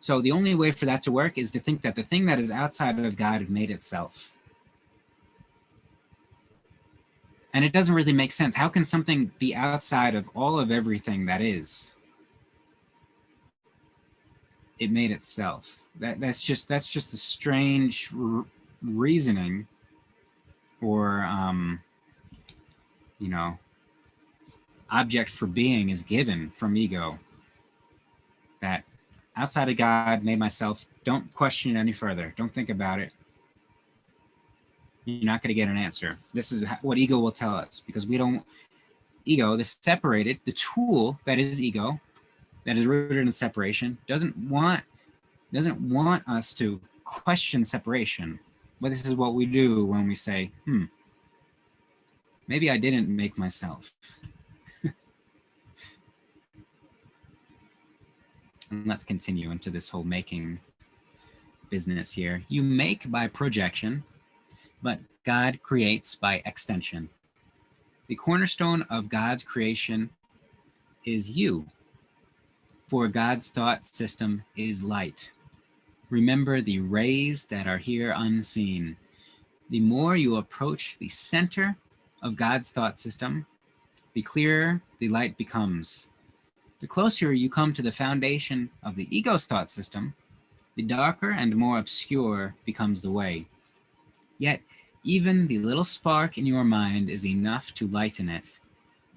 S1: So the only way for that to work is to think that the thing that is outside of God made itself. And it doesn't really make sense. How can something be outside of all of everything that is? It made itself. That's just the strange reasoning, or you know, object for being is given from ego. That outside of God made myself. Don't question it any further. Don't think about it. You're not going to get an answer. This is what ego will tell us, because we don't. Ego, the separated, the tool that is ego, that is rooted in separation, doesn't want us to question separation. But this is what we do when we say, maybe I didn't make myself. And let's continue into this whole making business here. You make by projection, but God creates by extension. The cornerstone of God's creation is you, for God's thought system is light. Remember the rays that are here unseen. The more you approach the center of God's thought system, the clearer the light becomes. The closer you come to the foundation of the ego's thought system, the darker and more obscure becomes the way. Yet, even the little spark in your mind is enough to lighten it.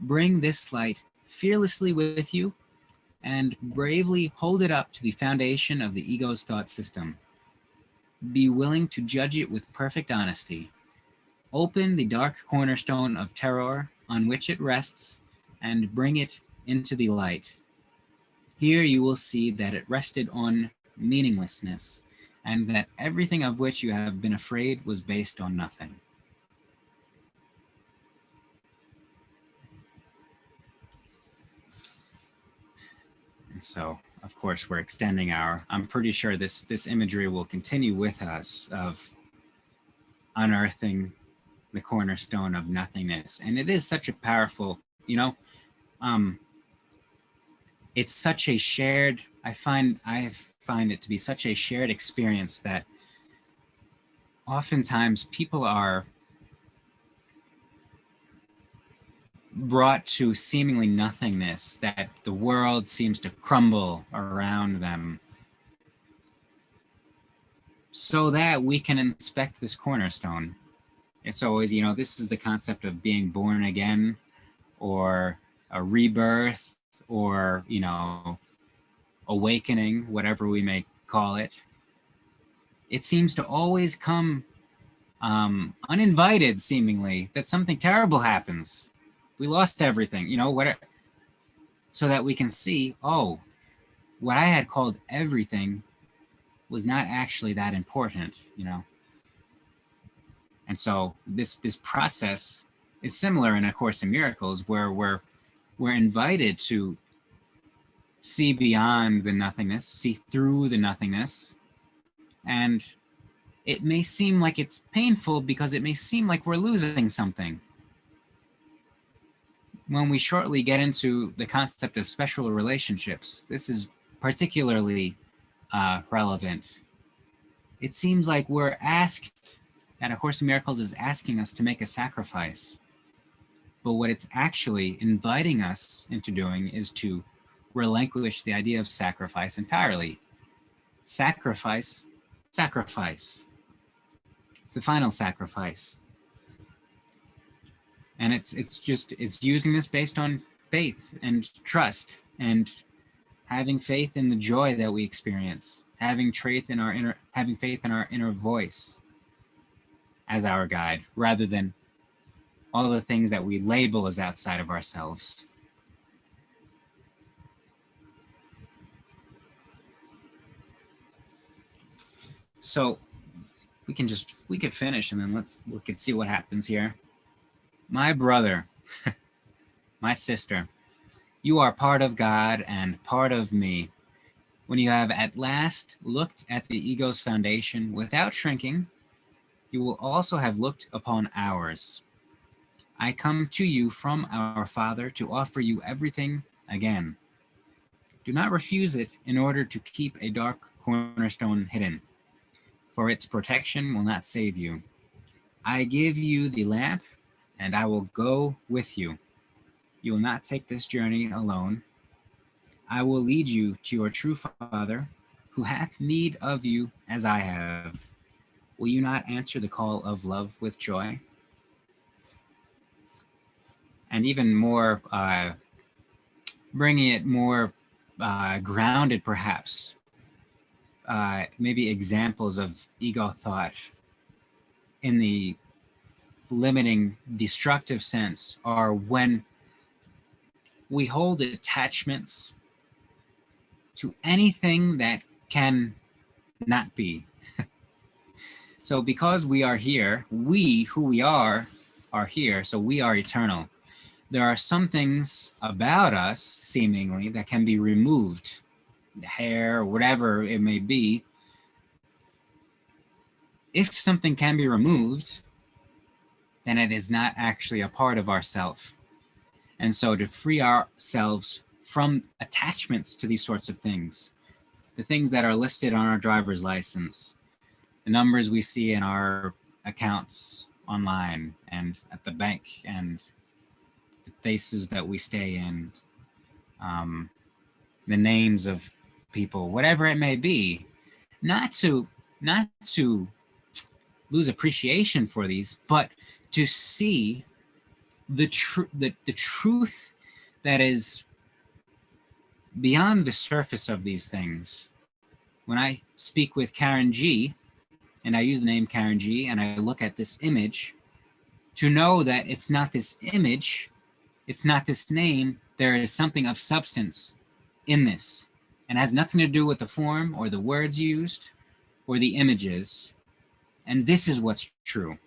S1: Bring this light fearlessly with you and bravely hold it up to the foundation of the ego's thought system. Be willing to judge it with perfect honesty. Open the dark cornerstone of terror on which it rests and bring it into the light. Here you will see that it rested on meaninglessness, and that everything of which you have been afraid was based on nothing. And so, of course, we're extending I'm pretty sure this imagery will continue with us of unearthing the cornerstone of nothingness. And it is such a powerful, it's such a shared, I find it to be such a shared experience that oftentimes people are brought to seemingly nothingness, that the world seems to crumble around them, so that we can inspect this cornerstone. It's always, this is the concept of being born again, or a rebirth, or, awakening, whatever we may call it. It seems to always come uninvited, seemingly, that something terrible happens. We lost everything, so that we can see, oh, what I had called everything was not actually that important, And so this process is similar in A Course in Miracles, where we're invited to see beyond the nothingness, see through the nothingness. And it may seem like it's painful because it may seem like we're losing something. When we shortly get into the concept of special relationships, this is particularly relevant. It seems like we're asked, that A Course in Miracles is asking us to make a sacrifice. But what it's actually inviting us into doing is to relinquish the idea of sacrifice entirely. Sacrifice. It's the final sacrifice. And it's using this based on faith and trust, and having faith in the joy that we experience, having faith in our inner voice as our guide, rather than all the things that we label as outside of ourselves. So we can finish, and then let's look and see what happens here. My brother, my sister, You are part of God and part of me. When you have at last looked at the ego's foundation without shrinking, you will also have looked upon ours. I come to you from our Father to offer you everything again. Do not refuse it in order to keep a dark cornerstone hidden, for its protection will not save you. I give you the lamp, and I will go with you. You will not take this journey alone. I will lead you to your true Father, who hath need of you as I have. Will you not answer the call of love with joy? And even more, bringing it more grounded, perhaps, maybe examples of ego thought in the limiting, destructive sense are when we hold attachments to anything that can not be. So because we are here, we who we are here, so we are eternal. There are some things about us, seemingly, that can be removed, the hair, or whatever it may be. If something can be removed, then it is not actually a part of ourself. And so to free ourselves from attachments to these sorts of things, the things that are listed on our driver's license, the numbers we see in our accounts online and at the bank, and the places that we stay in, the names of people, whatever it may be, not to lose appreciation for these, but to see the truth that is beyond the surface of these things. When I speak with Karen G, and I use the name Karen G, and I look at this image, to know that it's not this image, it's not this name, there is something of substance in this, and has nothing to do with the form or the words used or the images. And this is what's true.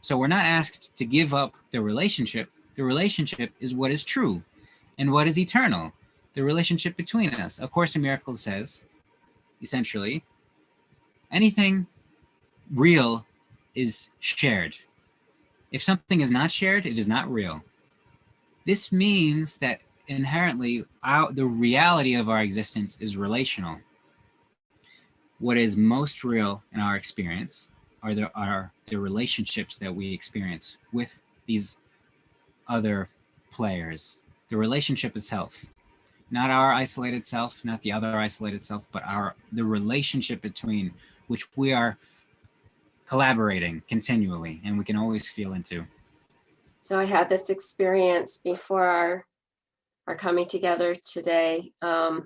S1: So we're not asked to give up the relationship. The relationship is what is true and what is eternal. The relationship between us. A Course in Miracles says, essentially, anything real is shared. If something is not shared, it is not real. This means that inherently the reality of our existence is relational. What is most real in our experience are the relationships that we experience with these other players. The relationship itself. Not our isolated self, not the other isolated self, but the relationship between which we are collaborating continually and we can always feel into.
S2: So I had this experience before our coming together today. One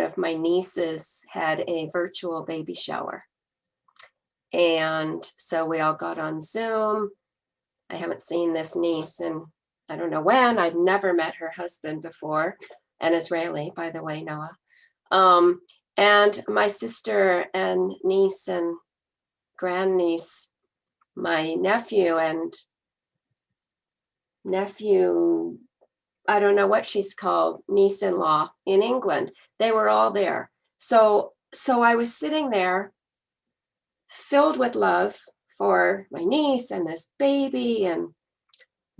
S2: of my nieces had a virtual baby shower. And so we all got on Zoom. I haven't seen this niece in I don't know when. I've never met her husband before, an Israeli, by the way, Noah. And my sister and niece and grandniece, my nephew, I don't know what she's called, niece-in-law in England, they were all there. So I was sitting there filled with love for my niece and this baby and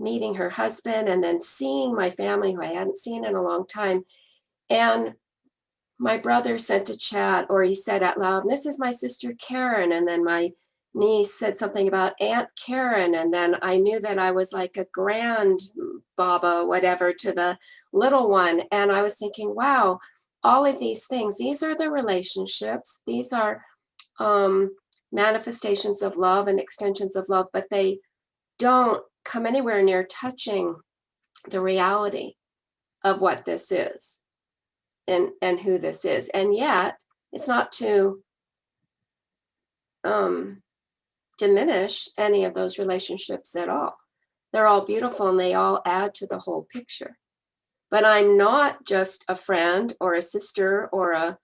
S2: meeting her husband and then seeing my family who I hadn't seen in a long time. And my brother sent a chat, or he said out loud, "This is my sister Karen." And then my niece said something about Aunt Karen. And then I knew that I was like a grand baba, whatever, to the little one. And I was thinking, wow, all of these things, these are the relationships. These are manifestations of love and extensions of love, but they don't come anywhere near touching the reality of what this is and who this is. And yet it's not to diminish any of those relationships at all. They're all beautiful and they all add to the whole picture. But I'm not just a friend or a sister or a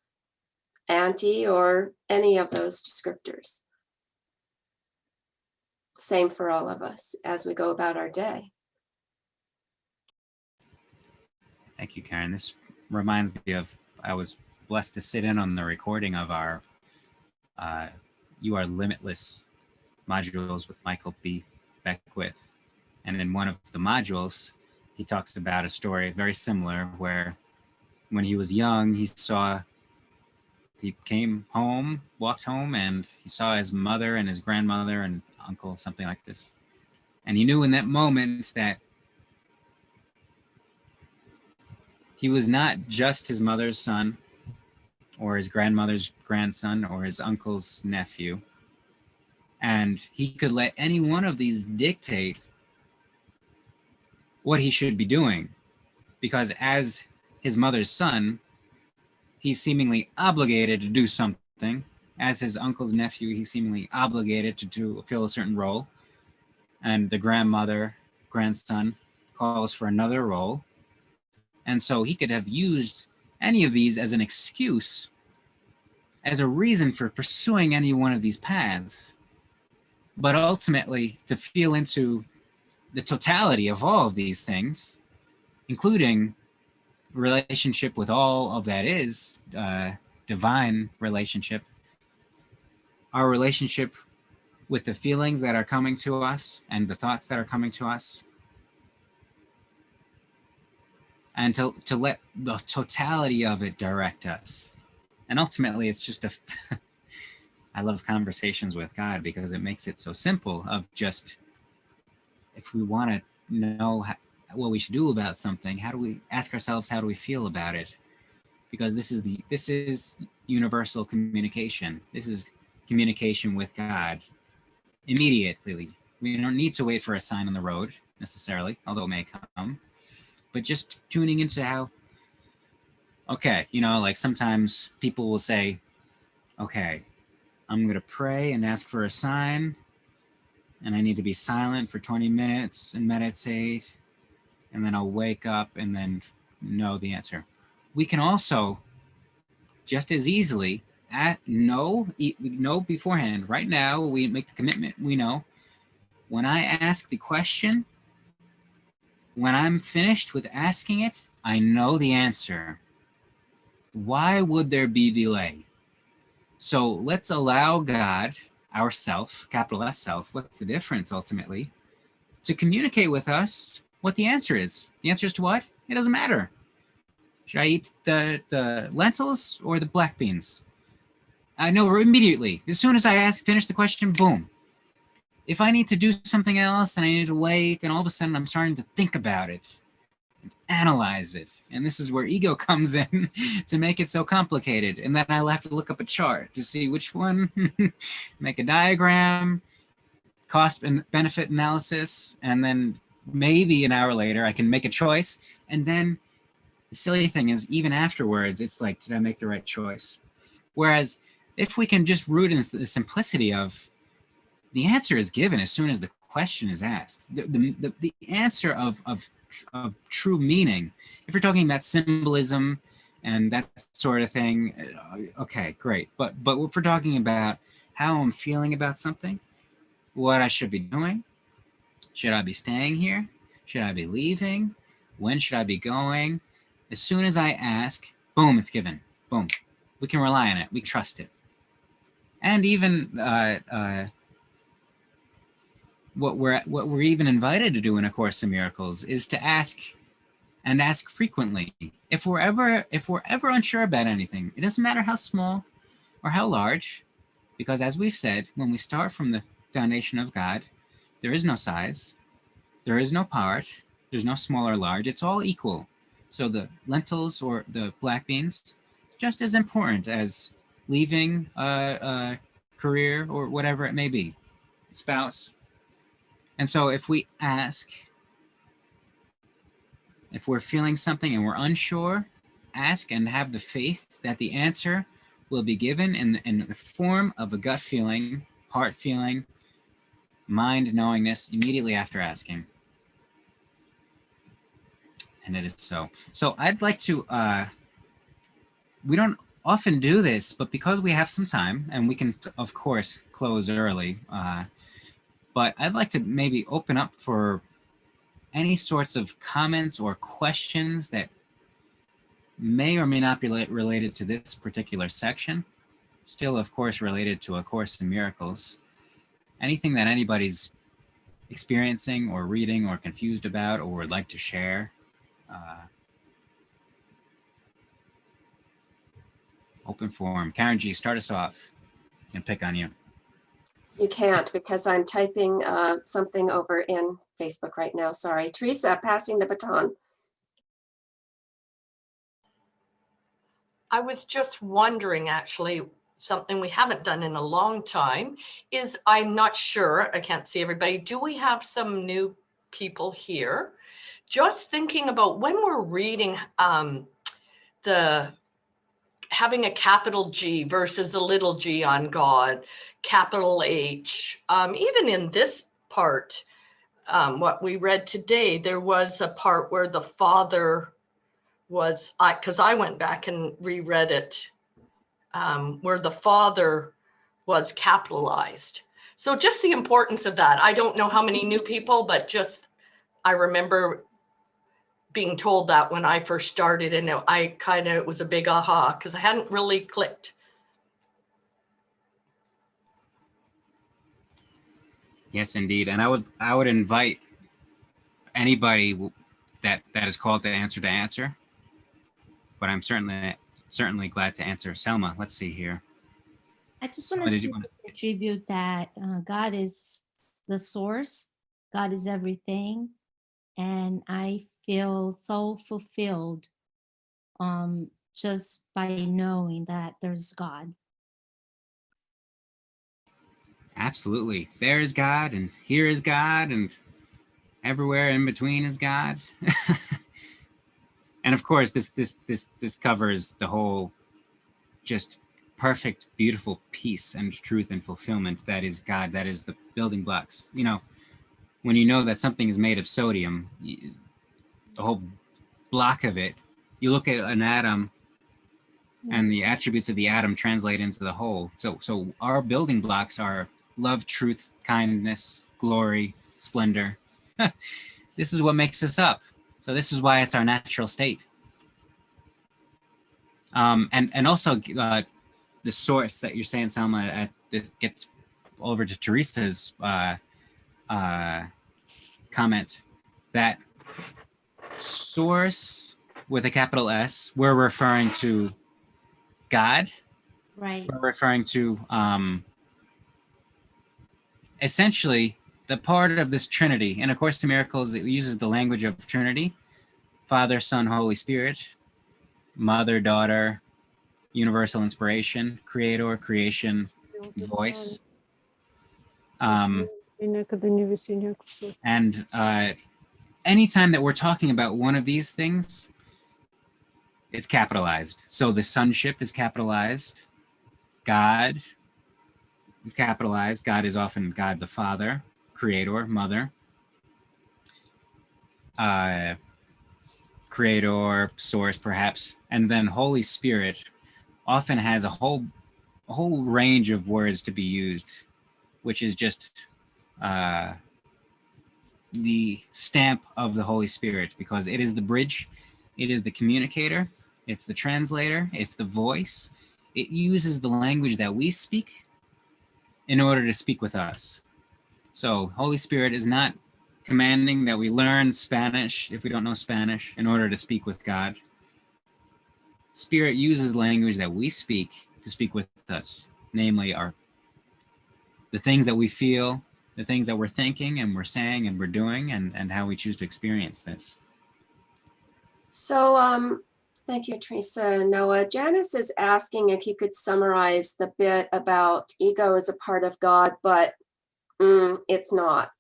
S2: auntie or any of those descriptors. Same for all of us as we go about our day.
S1: Thank you, Karen. This reminds me of, I was blessed to sit in on the recording of our You Are Limitless modules with Michael B. Beckwith. And in one of the modules, he talks about a story very similar where when he was young, he came home, walked home, and he saw his mother and his grandmother and uncle, something like this. And he knew in that moment that he was not just his mother's son or his grandmother's grandson or his uncle's nephew. And he could let any one of these dictate what he should be doing, because as his mother's son, he's seemingly obligated to do something. As his uncle's nephew, he's seemingly obligated to fill a certain role. And the grandson calls for another role. And so he could have used any of these as an excuse, as a reason for pursuing any one of these paths. But ultimately, to feel into the totality of all of these things, including relationship with all of that is, divine relationship, our relationship with the feelings that are coming to us and the thoughts that are coming to us, and to let the totality of it direct us. And ultimately, it's just I love conversations with God because it makes it so simple of just, if we want to know what we should do about something, how do we ask ourselves, how do we feel about it? Because this is universal communication. This is communication with God immediately. We don't need to wait for a sign on the road necessarily, although it may come, but just tuning into how, okay, like sometimes people will say, okay, I'm going to pray and ask for a sign, and I need to be silent for 20 minutes and meditate, and then I'll wake up and then know the answer. We can also just as easily know beforehand. Right now, we make the commitment. We know when I ask the question, when I'm finished with asking it, I know the answer. Why would there be delay? So let's allow God, our self, capital S self, what's the difference ultimately, to communicate with us what the answer is. The answer is to what? It doesn't matter. Should I eat the lentils or the black beans? I know immediately. As soon as I finish the question, boom. If I need to do something else and I need to wait, and all of a sudden I'm starting to think about it, and analyze it. And this is where ego comes in to make it so complicated. And then I'll have to look up a chart to see which one, make a diagram, cost and benefit analysis, and then maybe an hour later I can make a choice. And then the silly thing is, even afterwards, it's like, did I make the right choice? Whereas if we can just root in the simplicity of the answer is given as soon as the question is asked, the answer of true meaning, if you're talking about symbolism and that sort of thing, okay, great. But if we're talking about how I'm feeling about something, what I should be doing, should I be staying here? Should I be leaving? When should I be going? As soon as I ask, boom, it's given. Boom. We can rely on it. We trust it. And even what we're even invited to do in A Course in Miracles is to ask, and ask frequently. If we're ever unsure about anything, it doesn't matter how small or how large, because as we've said, when we start from the foundation of God, there is no size, there is no part, there's no small or large, it's all equal. So the lentils or the black beans, it's just as important as leaving a career or whatever it may be, spouse. And so if we ask, if we're feeling something and we're unsure, ask and have the faith that the answer will be given in the form of a gut feeling, heart feeling, mind knowingness immediately after asking. And it is so. So I'd like to, we don't often do this, but because we have some time, and we can, of course, close early, but I'd like to maybe open up for any sorts of comments or questions that may or may not be related to this particular section, still, of course, related to A Course in Miracles. Anything that anybody's experiencing or reading or confused about or would like to share, open forum. Karen G, start us off and pick on you.
S2: You can't because I'm typing something over in Facebook right now. Sorry. Teresa, passing the baton.
S3: I was just wondering, actually, something we haven't done in a long time is, I'm not sure, I can't see everybody. Do we have some new people here? Just thinking about when we're reading having a capital G versus a little g on God, capital H. Even in this part, what we read today, there was a part where the Father was, because I went back and reread it, where the Father was capitalized. So just the importance of that. I don't know how many new people, but just, I remember being told that when I first started, and it was a big aha because I hadn't really clicked.
S1: Yes, indeed. And I would invite anybody that is called to answer. But I'm certainly glad to answer. Selma, let's see here.
S4: I just
S1: Selma,
S4: want
S1: did
S4: to
S1: you want to?
S4: attribute that God is the source, God is everything, and I feel so fulfilled just by knowing that there's God.
S1: Absolutely. There is God, and here is God, and everywhere in between is God. And of course, this covers the whole just perfect, beautiful peace and truth and fulfillment that is God, that is the building blocks. You know, when you know that something is made of sodium, the whole block of it, you look at an atom and the attributes of the atom translate into the whole. So our building blocks are love, truth, kindness, glory, splendor. This is what makes us up. So this is why it's our natural state. And also the source that you're saying, Selma, this gets over to Teresa's comment, that source with a capital S, we're referring to God.
S4: Right.
S1: We're referring to essentially the part of this Trinity. And of course, to Miracles, it uses the language of Trinity: Father, Son, Holy Spirit, Mother, Daughter, universal inspiration, creator, creation, voice. And anytime that we're talking about one of these things, it's capitalized. So the sonship is capitalized. God is capitalized. God is often God the Father, creator, mother, creator, source, perhaps. And then Holy Spirit often has a whole range of words to be used, which is just the stamp of the Holy Spirit, because it is the bridge, it is the communicator, it's the translator, it's the voice. It uses the language that we speak in order to speak with us. So Holy Spirit is not commanding that we learn Spanish if we don't know Spanish in order to speak with God. Spirit uses language that we speak to speak with us, namely the things that we feel, the things that we're thinking and we're saying and we're doing, and how we choose to experience this.
S2: So thank you, Teresa and Noah. Janice is asking if you could summarize the bit about ego as a part of God, but it's not.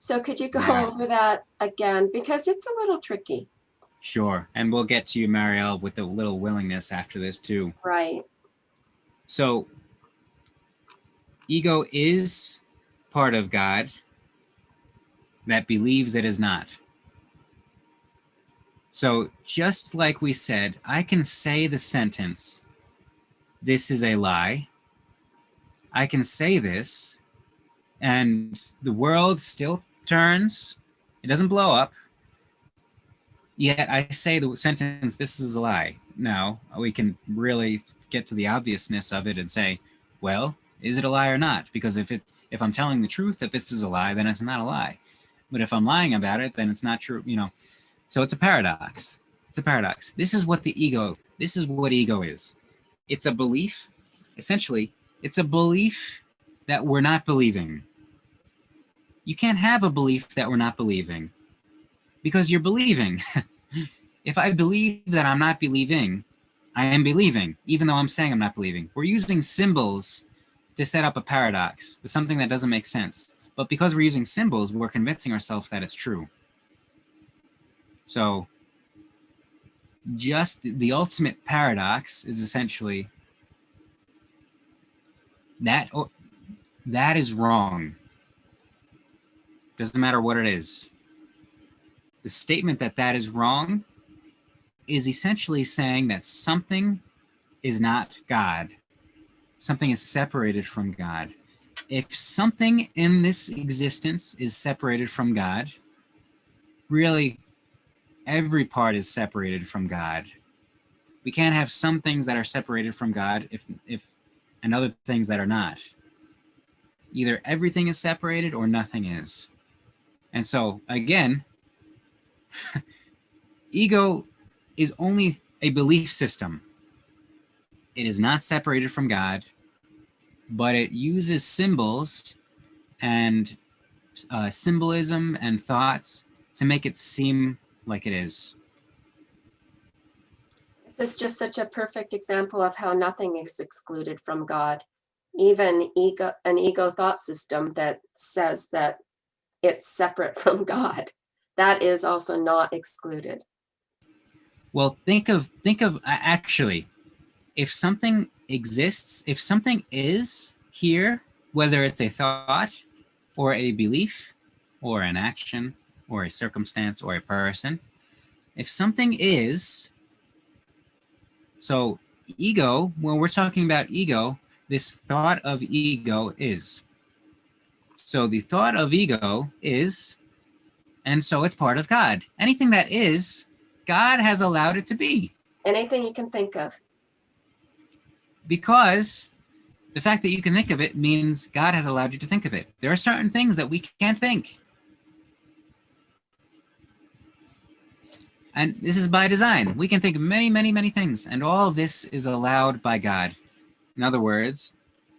S2: So could you go over that again? Because it's a little tricky.
S1: Sure. And we'll get to you, Marielle, with a little willingness after this too.
S2: Right.
S1: So ego is part of God that believes it is not. So just like we said, I can say the sentence, "This is a lie." I can say this, and the world still turns. It doesn't blow up. Yet I say the sentence, this is a lie. Now we can really get to the obviousness of it and say, well, is it a lie or not? Because if I'm telling the truth that this is a lie, then it's not a lie. But if I'm lying about it, then it's not true, you know. So it's a paradox. It's a paradox. This is what ego is. It's a belief, essentially, it's a belief that we're not believing. You can't have a belief that we're not believing because you're believing. If I believe that I'm not believing, I am believing, even though I'm saying I'm not believing. We're using symbols to set up a paradox, something that doesn't make sense. But because we're using symbols, we're convincing ourselves that it's true. So just the ultimate paradox is essentially that is wrong. Doesn't matter what it is. The statement that that is wrong is essentially saying that something is not God. Something is separated from God. If something in this existence is separated from God, really every part is separated from God. We can't have some things that are separated from God and other things that are not. Either everything is separated or nothing is. And so again, ego is only a belief system. It is not separated from God, but it uses symbols and symbolism and thoughts to make it seem like it is.
S2: This is just such a perfect example of how nothing is excluded from God. Even an ego thought system that says that it's separate from God, that is also not excluded.
S1: Well, think of actually, if something exists, if something is here, whether it's a thought or a belief or an action or a circumstance or a person, if something is, so ego, when we're talking about ego, this thought of ego is. So the thought of ego is, and so it's part of God. Anything that is, God has allowed it to be.
S2: Anything you can think of.
S1: Because the fact that you can think of it means God has allowed you to think of it. There are certain things that we can't think. And this is by design. We can think of many, many, many things. And all of this is allowed by God. In other words,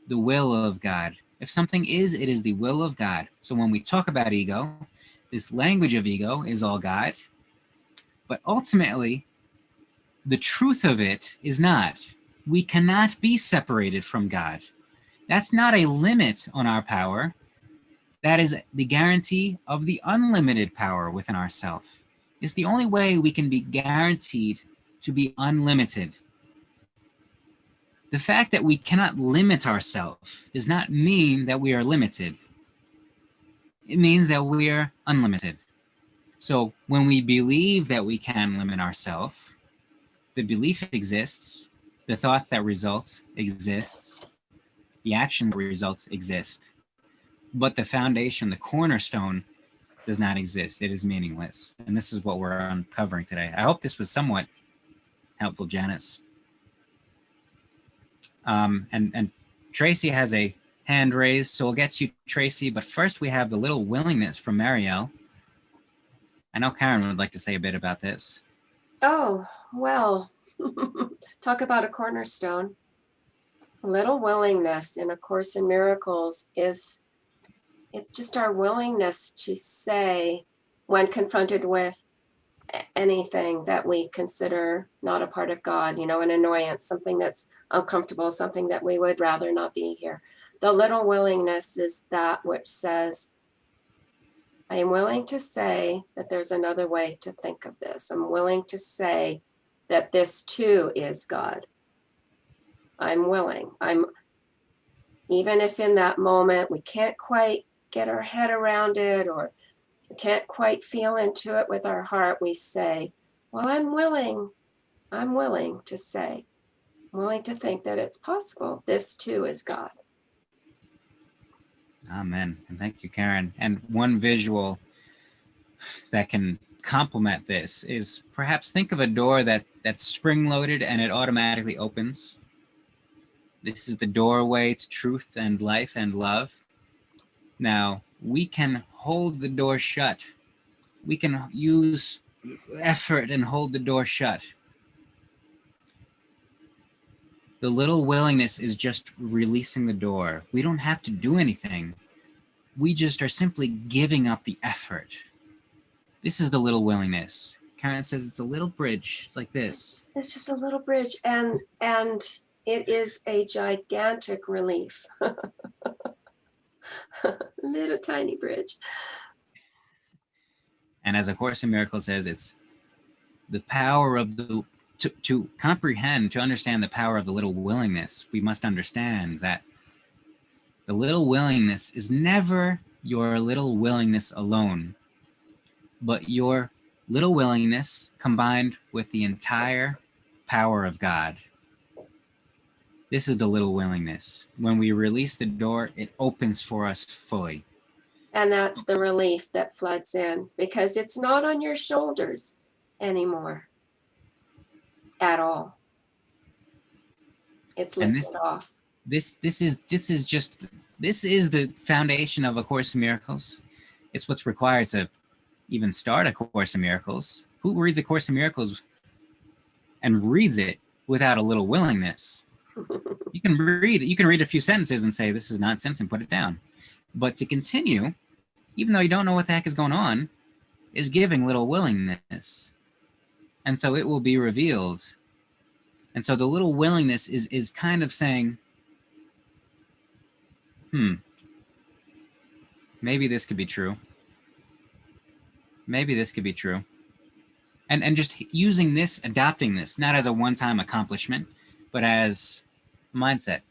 S1: the will of God. If something is, it is the will of God. So when we talk about ego, this language of ego is all God. But ultimately, the truth of it is not. We cannot be separated from God. That's not a limit on our power. That is the guarantee of the unlimited power within ourselves. It's the only way we can be guaranteed to be unlimited. The fact that we cannot limit ourselves does not mean that we are limited. It means that we are unlimited. So when we believe that we can limit ourselves, the belief exists, the thoughts that result exists, the action that results exist. But the foundation, the cornerstone, does not exist. It is meaningless. And this is what we're uncovering today. I hope this was somewhat helpful, Janice. And Tracy has a hand raised, so we'll get to you, Tracy. But first we have the little willingness from Marielle. I know Karen would like to say a bit about this.
S2: Oh, well, talk about a cornerstone. Little willingness in A Course in Miracles is, it's just our willingness to say when confronted with anything that we consider not a part of God, you know, an annoyance, something that's uncomfortable, something that we would rather not be here. The little willingness is that which says, I am willing to say that there's another way to think of this. I'm willing to say that this too is God. I'm willing. Even if in that moment we can't quite get our head around it or we can't quite feel into it with our heart, we say, well, I'm willing to say, I'm willing to think that it's possible. This too is God.
S1: Amen. And thank you, Karen. And one visual that can complement this is perhaps think of a door that's spring-loaded and it automatically opens. This is the doorway to truth and life and love. Now, we can hold the door shut. We can use effort and hold the door shut. The little willingness is just releasing the door. We don't have to do anything. We just are simply giving up the effort. This is the little willingness. Karen says it's a little bridge like this.
S2: It's just a little bridge, and it is a gigantic relief. Little tiny bridge.
S1: And as A Course in Miracles says, it's the power of the, to comprehend, to understand the power of the little willingness, we must understand that the little willingness is never your little willingness alone, but your little willingness combined with the entire power of God. This is the little willingness. When we release the door, it opens for us fully.
S2: And that's the relief that floods in, because it's not on your shoulders anymore at all. It's
S1: And
S2: lifted off.
S1: This is the foundation of A Course in Miracles. It's what's required to even start A Course in Miracles. Who reads A Course in Miracles and reads it without a little willingness? You can read a few sentences and say, this is nonsense, and put it down. But to continue, even though you don't know what the heck is going on, is giving little willingness. And so it will be revealed. And so the little willingness is kind of saying, maybe this could be true. Maybe this could be true. And just using this, adopting this, not as a one-time accomplishment, but as mindset.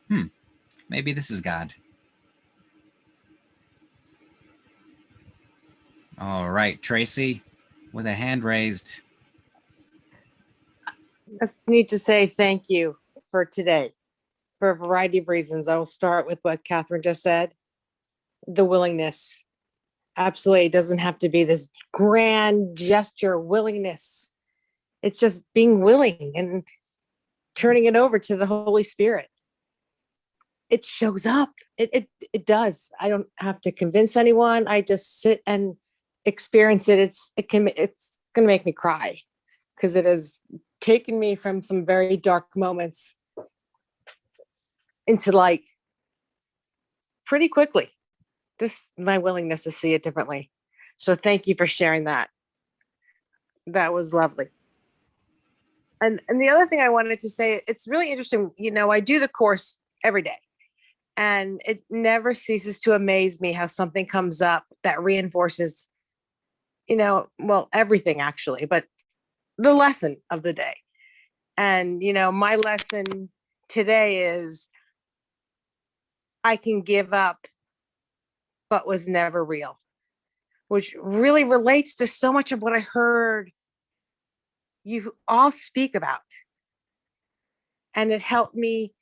S1: Maybe this is God. All right, Tracy, with a hand raised.
S5: I just need to say thank you for today for a variety of reasons. I will start with what Catherine just said. The willingness. Absolutely. It doesn't have to be this grand gesture willingness. It's just being willing and turning it over to the Holy Spirit. It shows up. It does. I don't have to convince anyone. I just sit and experience it. It's going to make me cry, because it has taken me from some very dark moments into light pretty quickly. Just my willingness to see it differently. So thank you for sharing that. That was lovely. And the other thing I wanted to say, it's really interesting. I do the course every day, and it never ceases to amaze me how something comes up that reinforces, everything actually, but the lesson of the day. And, my lesson today is I can give up but was never real, which really relates to so much of what I heard you all speak about. And it helped me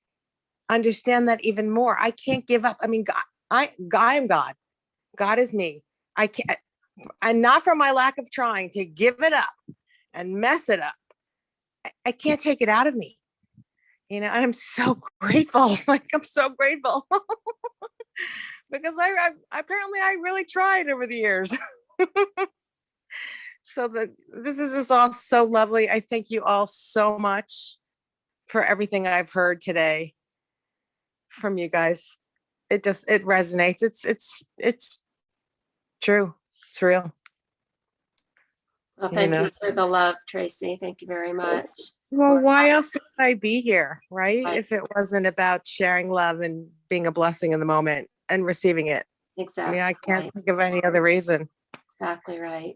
S5: understand that even more. I can't give up. I mean, God, I am God. God is me. I can't, and not from my lack of trying to give it up and mess it up. I can't take it out of me, and I'm so grateful. I'm so grateful because I apparently really tried over the years. So this is just all so lovely. I thank you all so much for everything I've heard today from you guys. It resonates. It's true. It's real.
S2: Well, thank you for the love, Tracy. Thank you very much.
S5: Well, why else would I be here, right?
S2: Right.
S5: If it wasn't about sharing love and being a blessing in the moment and receiving it.
S2: Exactly.
S5: I can't
S2: right.
S5: think of any other reason.
S2: Exactly right.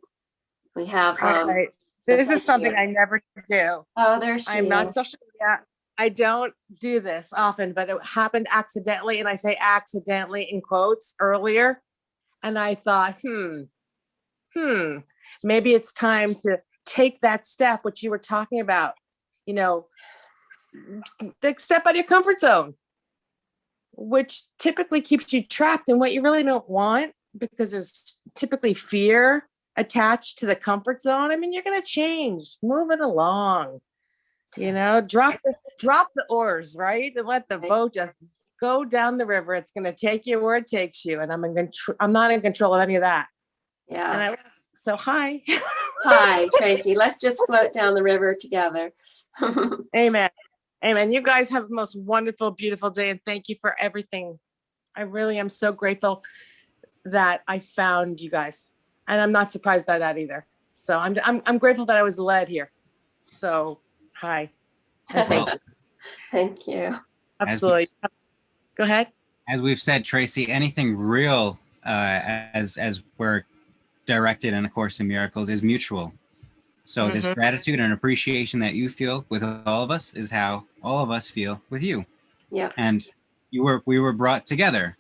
S2: We have.
S5: All right. This is something I never do.
S2: Oh, there she
S5: I'm
S2: is.
S5: not social media. I don't do this often, but it happened accidentally. And I say accidentally in quotes earlier. And I thought, maybe it's time to take that step, which you were talking about, step out of your comfort zone, which typically keeps you trapped in what you really don't want, because there's typically fear attached to the comfort zone, I mean, you're going to change, move it along, drop the oars, right? And let the boat just go down the river. It's going to take you where it takes you. And I'm not in control of any of that.
S2: Yeah.
S5: So hi.
S2: Hi, Tracy. Let's just float down the river together.
S5: Amen. Amen. You guys have the most wonderful, beautiful day. And thank you for everything. I really am so grateful that I found you guys. And I'm not surprised by that either. So I'm grateful that I was led here. So hi. And thank you.
S2: Thank you.
S5: Absolutely. Go ahead.
S1: As we've said, Tracy, anything real as we're directed in A Course in Miracles is mutual. So this gratitude and appreciation that you feel with all of us is how all of us feel with you.
S2: Yeah.
S1: And we were brought together.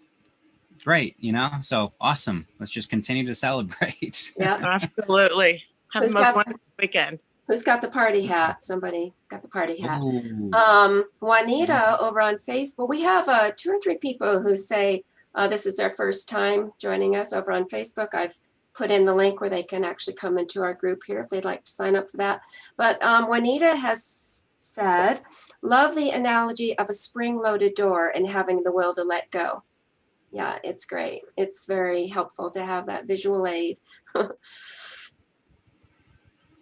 S1: Great, so awesome. Let's just continue to celebrate.
S2: Yeah.
S5: Absolutely. Have the most wonderful weekend.
S2: Who's got the party hat? Somebody's got the party hat.
S1: Ooh.
S2: Juanita over on Facebook. We have 2 or 3 people who say this is their first time joining us over on Facebook. I've put in the link where they can actually come into our group here if they'd like to sign up for that. But Juanita has said, love the analogy of a spring-loaded door and having the will to let go. Yeah, it's great. It's very helpful to have that visual aid.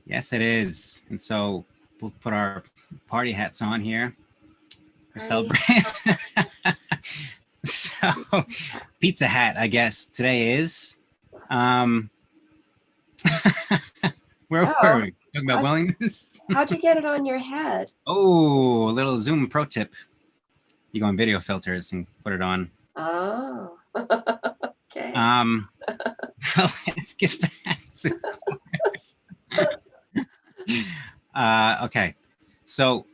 S1: Yes, it is. And so we'll put our party hats on here for celebrating. So Pizza Hat, I guess today is. Where were we? Talking about willingness?
S2: How'd you get it on your head?
S1: Oh, a little Zoom pro tip. You go on video filters and put it on.
S2: Oh, okay.
S1: Let's get back to this. Okay, so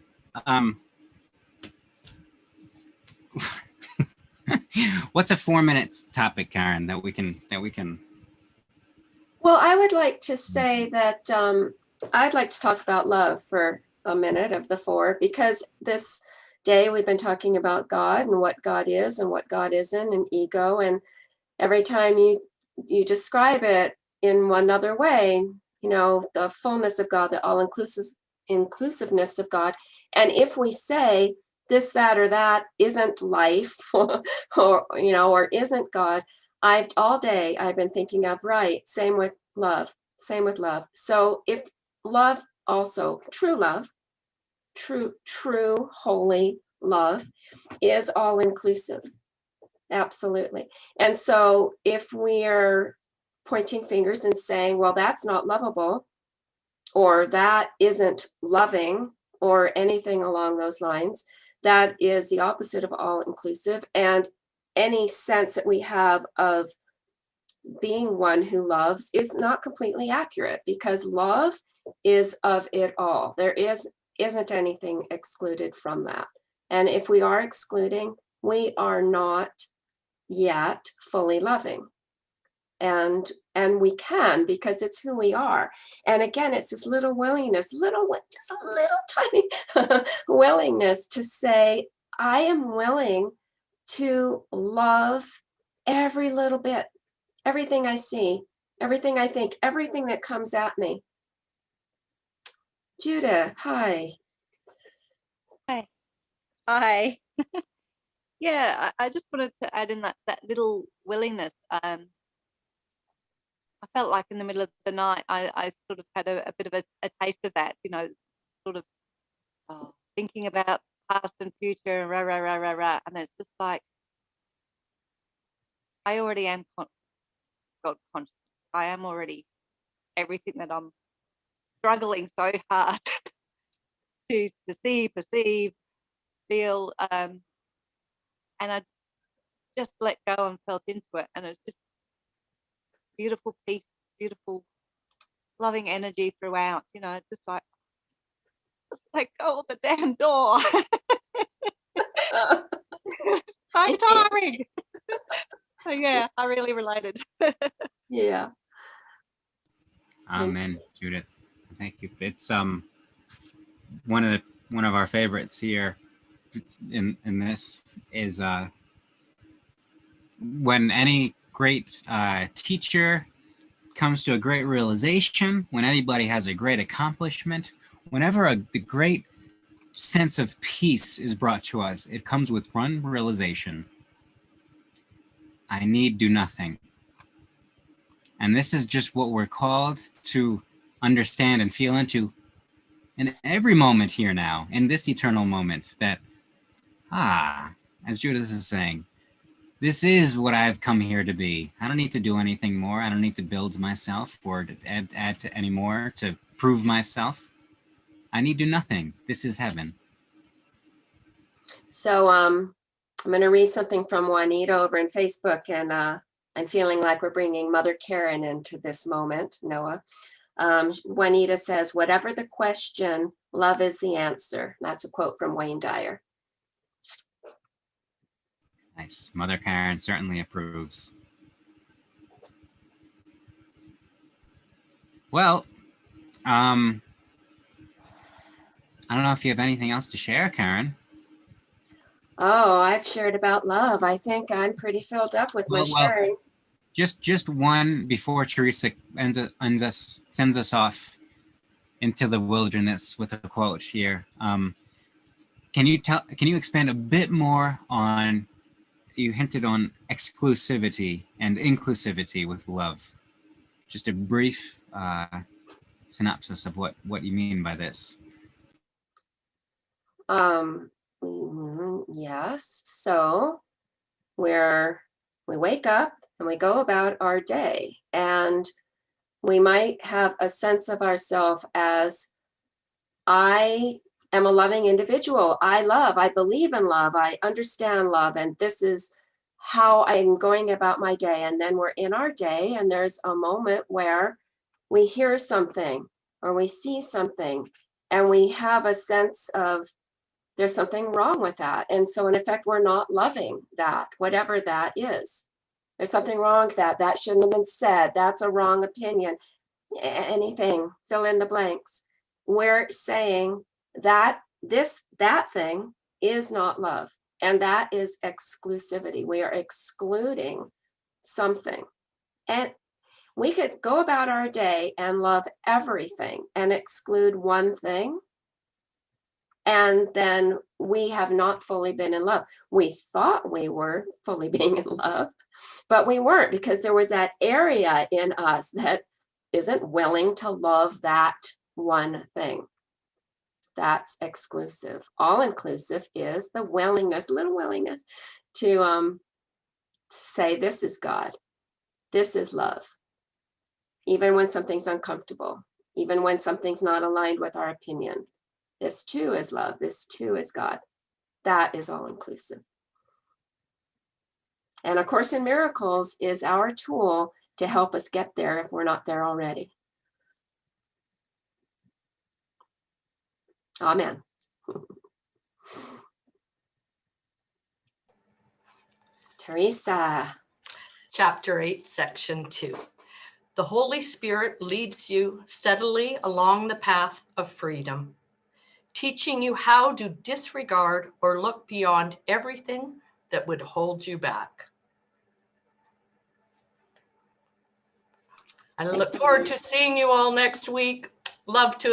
S1: what's a 4-minute topic, Karen, that we can
S2: Well, I would like to say that I'd like to talk about love for a minute of the 4, because this day we've been talking about God and what God is and what God isn't, and ego. And every time you describe it in one other way, the fullness of God, the inclusiveness of God. And if we say this, that, or that isn't life, or isn't God, all day I've been thinking of, right, same with love. So if love also, true love, true holy love is all inclusive. Absolutely. And so if we're pointing fingers and saying, well, that's not lovable, or that isn't loving, or anything along those lines, that is the opposite of all inclusive. And any sense that we have of being one who loves is not completely accurate, because love is of it all. There isn't anything excluded from that. And if we are excluding, we are not yet fully loving. And we can, because it's who we are. And again, it's this little willingness, just a little tiny willingness to say, I am willing to love every little bit, everything I see, everything I think, everything that comes at me. Judith, hi.
S6: Hi. Yeah, I just wanted to add in that little willingness. I felt like in the middle of the night, I sort of had a bit of a taste of that, sort of thinking about past and future, and rah. And it's just like, I already am God conscious. I am already everything that I'm struggling so hard to see, perceive, feel. And I just let go and felt into it. And it's just beautiful peace, beautiful loving energy throughout, it's just like let go of the damn door. So tiring. So yeah, I really related.
S2: Yeah.
S1: Amen, Judith. Thank you. It's one of our favorites here in this is when any great teacher comes to a great realization, when anybody has a great accomplishment, whenever the great sense of peace is brought to us, it comes with one realization: I need do nothing. And this is just what we're called to understand and feel into in every moment here now, in this eternal moment, that, as Judith is saying, this is what I've come here to be. I don't need to do anything more. I don't need to build myself or to add to any more to prove myself. I need do nothing. This is heaven.
S2: So I'm going to read something from Juanita over in Facebook, and I'm feeling like we're bringing Mother Karen into this moment, Noah. Juanita says, whatever the question, love is the answer. That's a quote from Wayne Dyer.
S1: Nice. Mother Karen certainly approves. Well, I don't know if you have anything else to share, Karen.
S2: Oh, I've shared about love. I think I'm pretty filled up with my
S1: Well,
S2: sharing.
S1: Just one before Teresa sends us off into the wilderness with a quote here. Can you expand a bit more on, you hinted on exclusivity and inclusivity with love? Just a brief synopsis of what you mean by this.
S2: Yes. So we wake up and we go about our day, and we might have a sense of ourselves as, I am a loving individual. I love, I believe in love, I understand love, and this is how I'm going about my day. And then we're in our day, and there's a moment where we hear something or we see something, and we have a sense of there's something wrong with that. And so in effect, we're not loving that, whatever that is. There's something wrong with that. That shouldn't have been said. That's a wrong opinion. Anything, fill in the blanks. We're saying that that thing is not love. And that is exclusivity. We are excluding something. And we could go about our day and love everything and exclude one thing. And then we have not fully been in love. We thought we were fully being in love, but we weren't, because there was that area in us that isn't willing to love that one thing. That's exclusive. All inclusive is the willingness, little willingness to say, this is God. This is love. Even when something's uncomfortable, even when something's not aligned with our opinion. This too is love. This too is God. That is all inclusive. And A Course in Miracles is our tool to help us get there if we're not there already. Amen. Teresa.
S3: Chapter 8, Section 2. The Holy Spirit leads you steadily along the path of freedom, teaching you how to disregard or look beyond everything that would hold you back. I look forward to seeing you all next week. Love to everyone.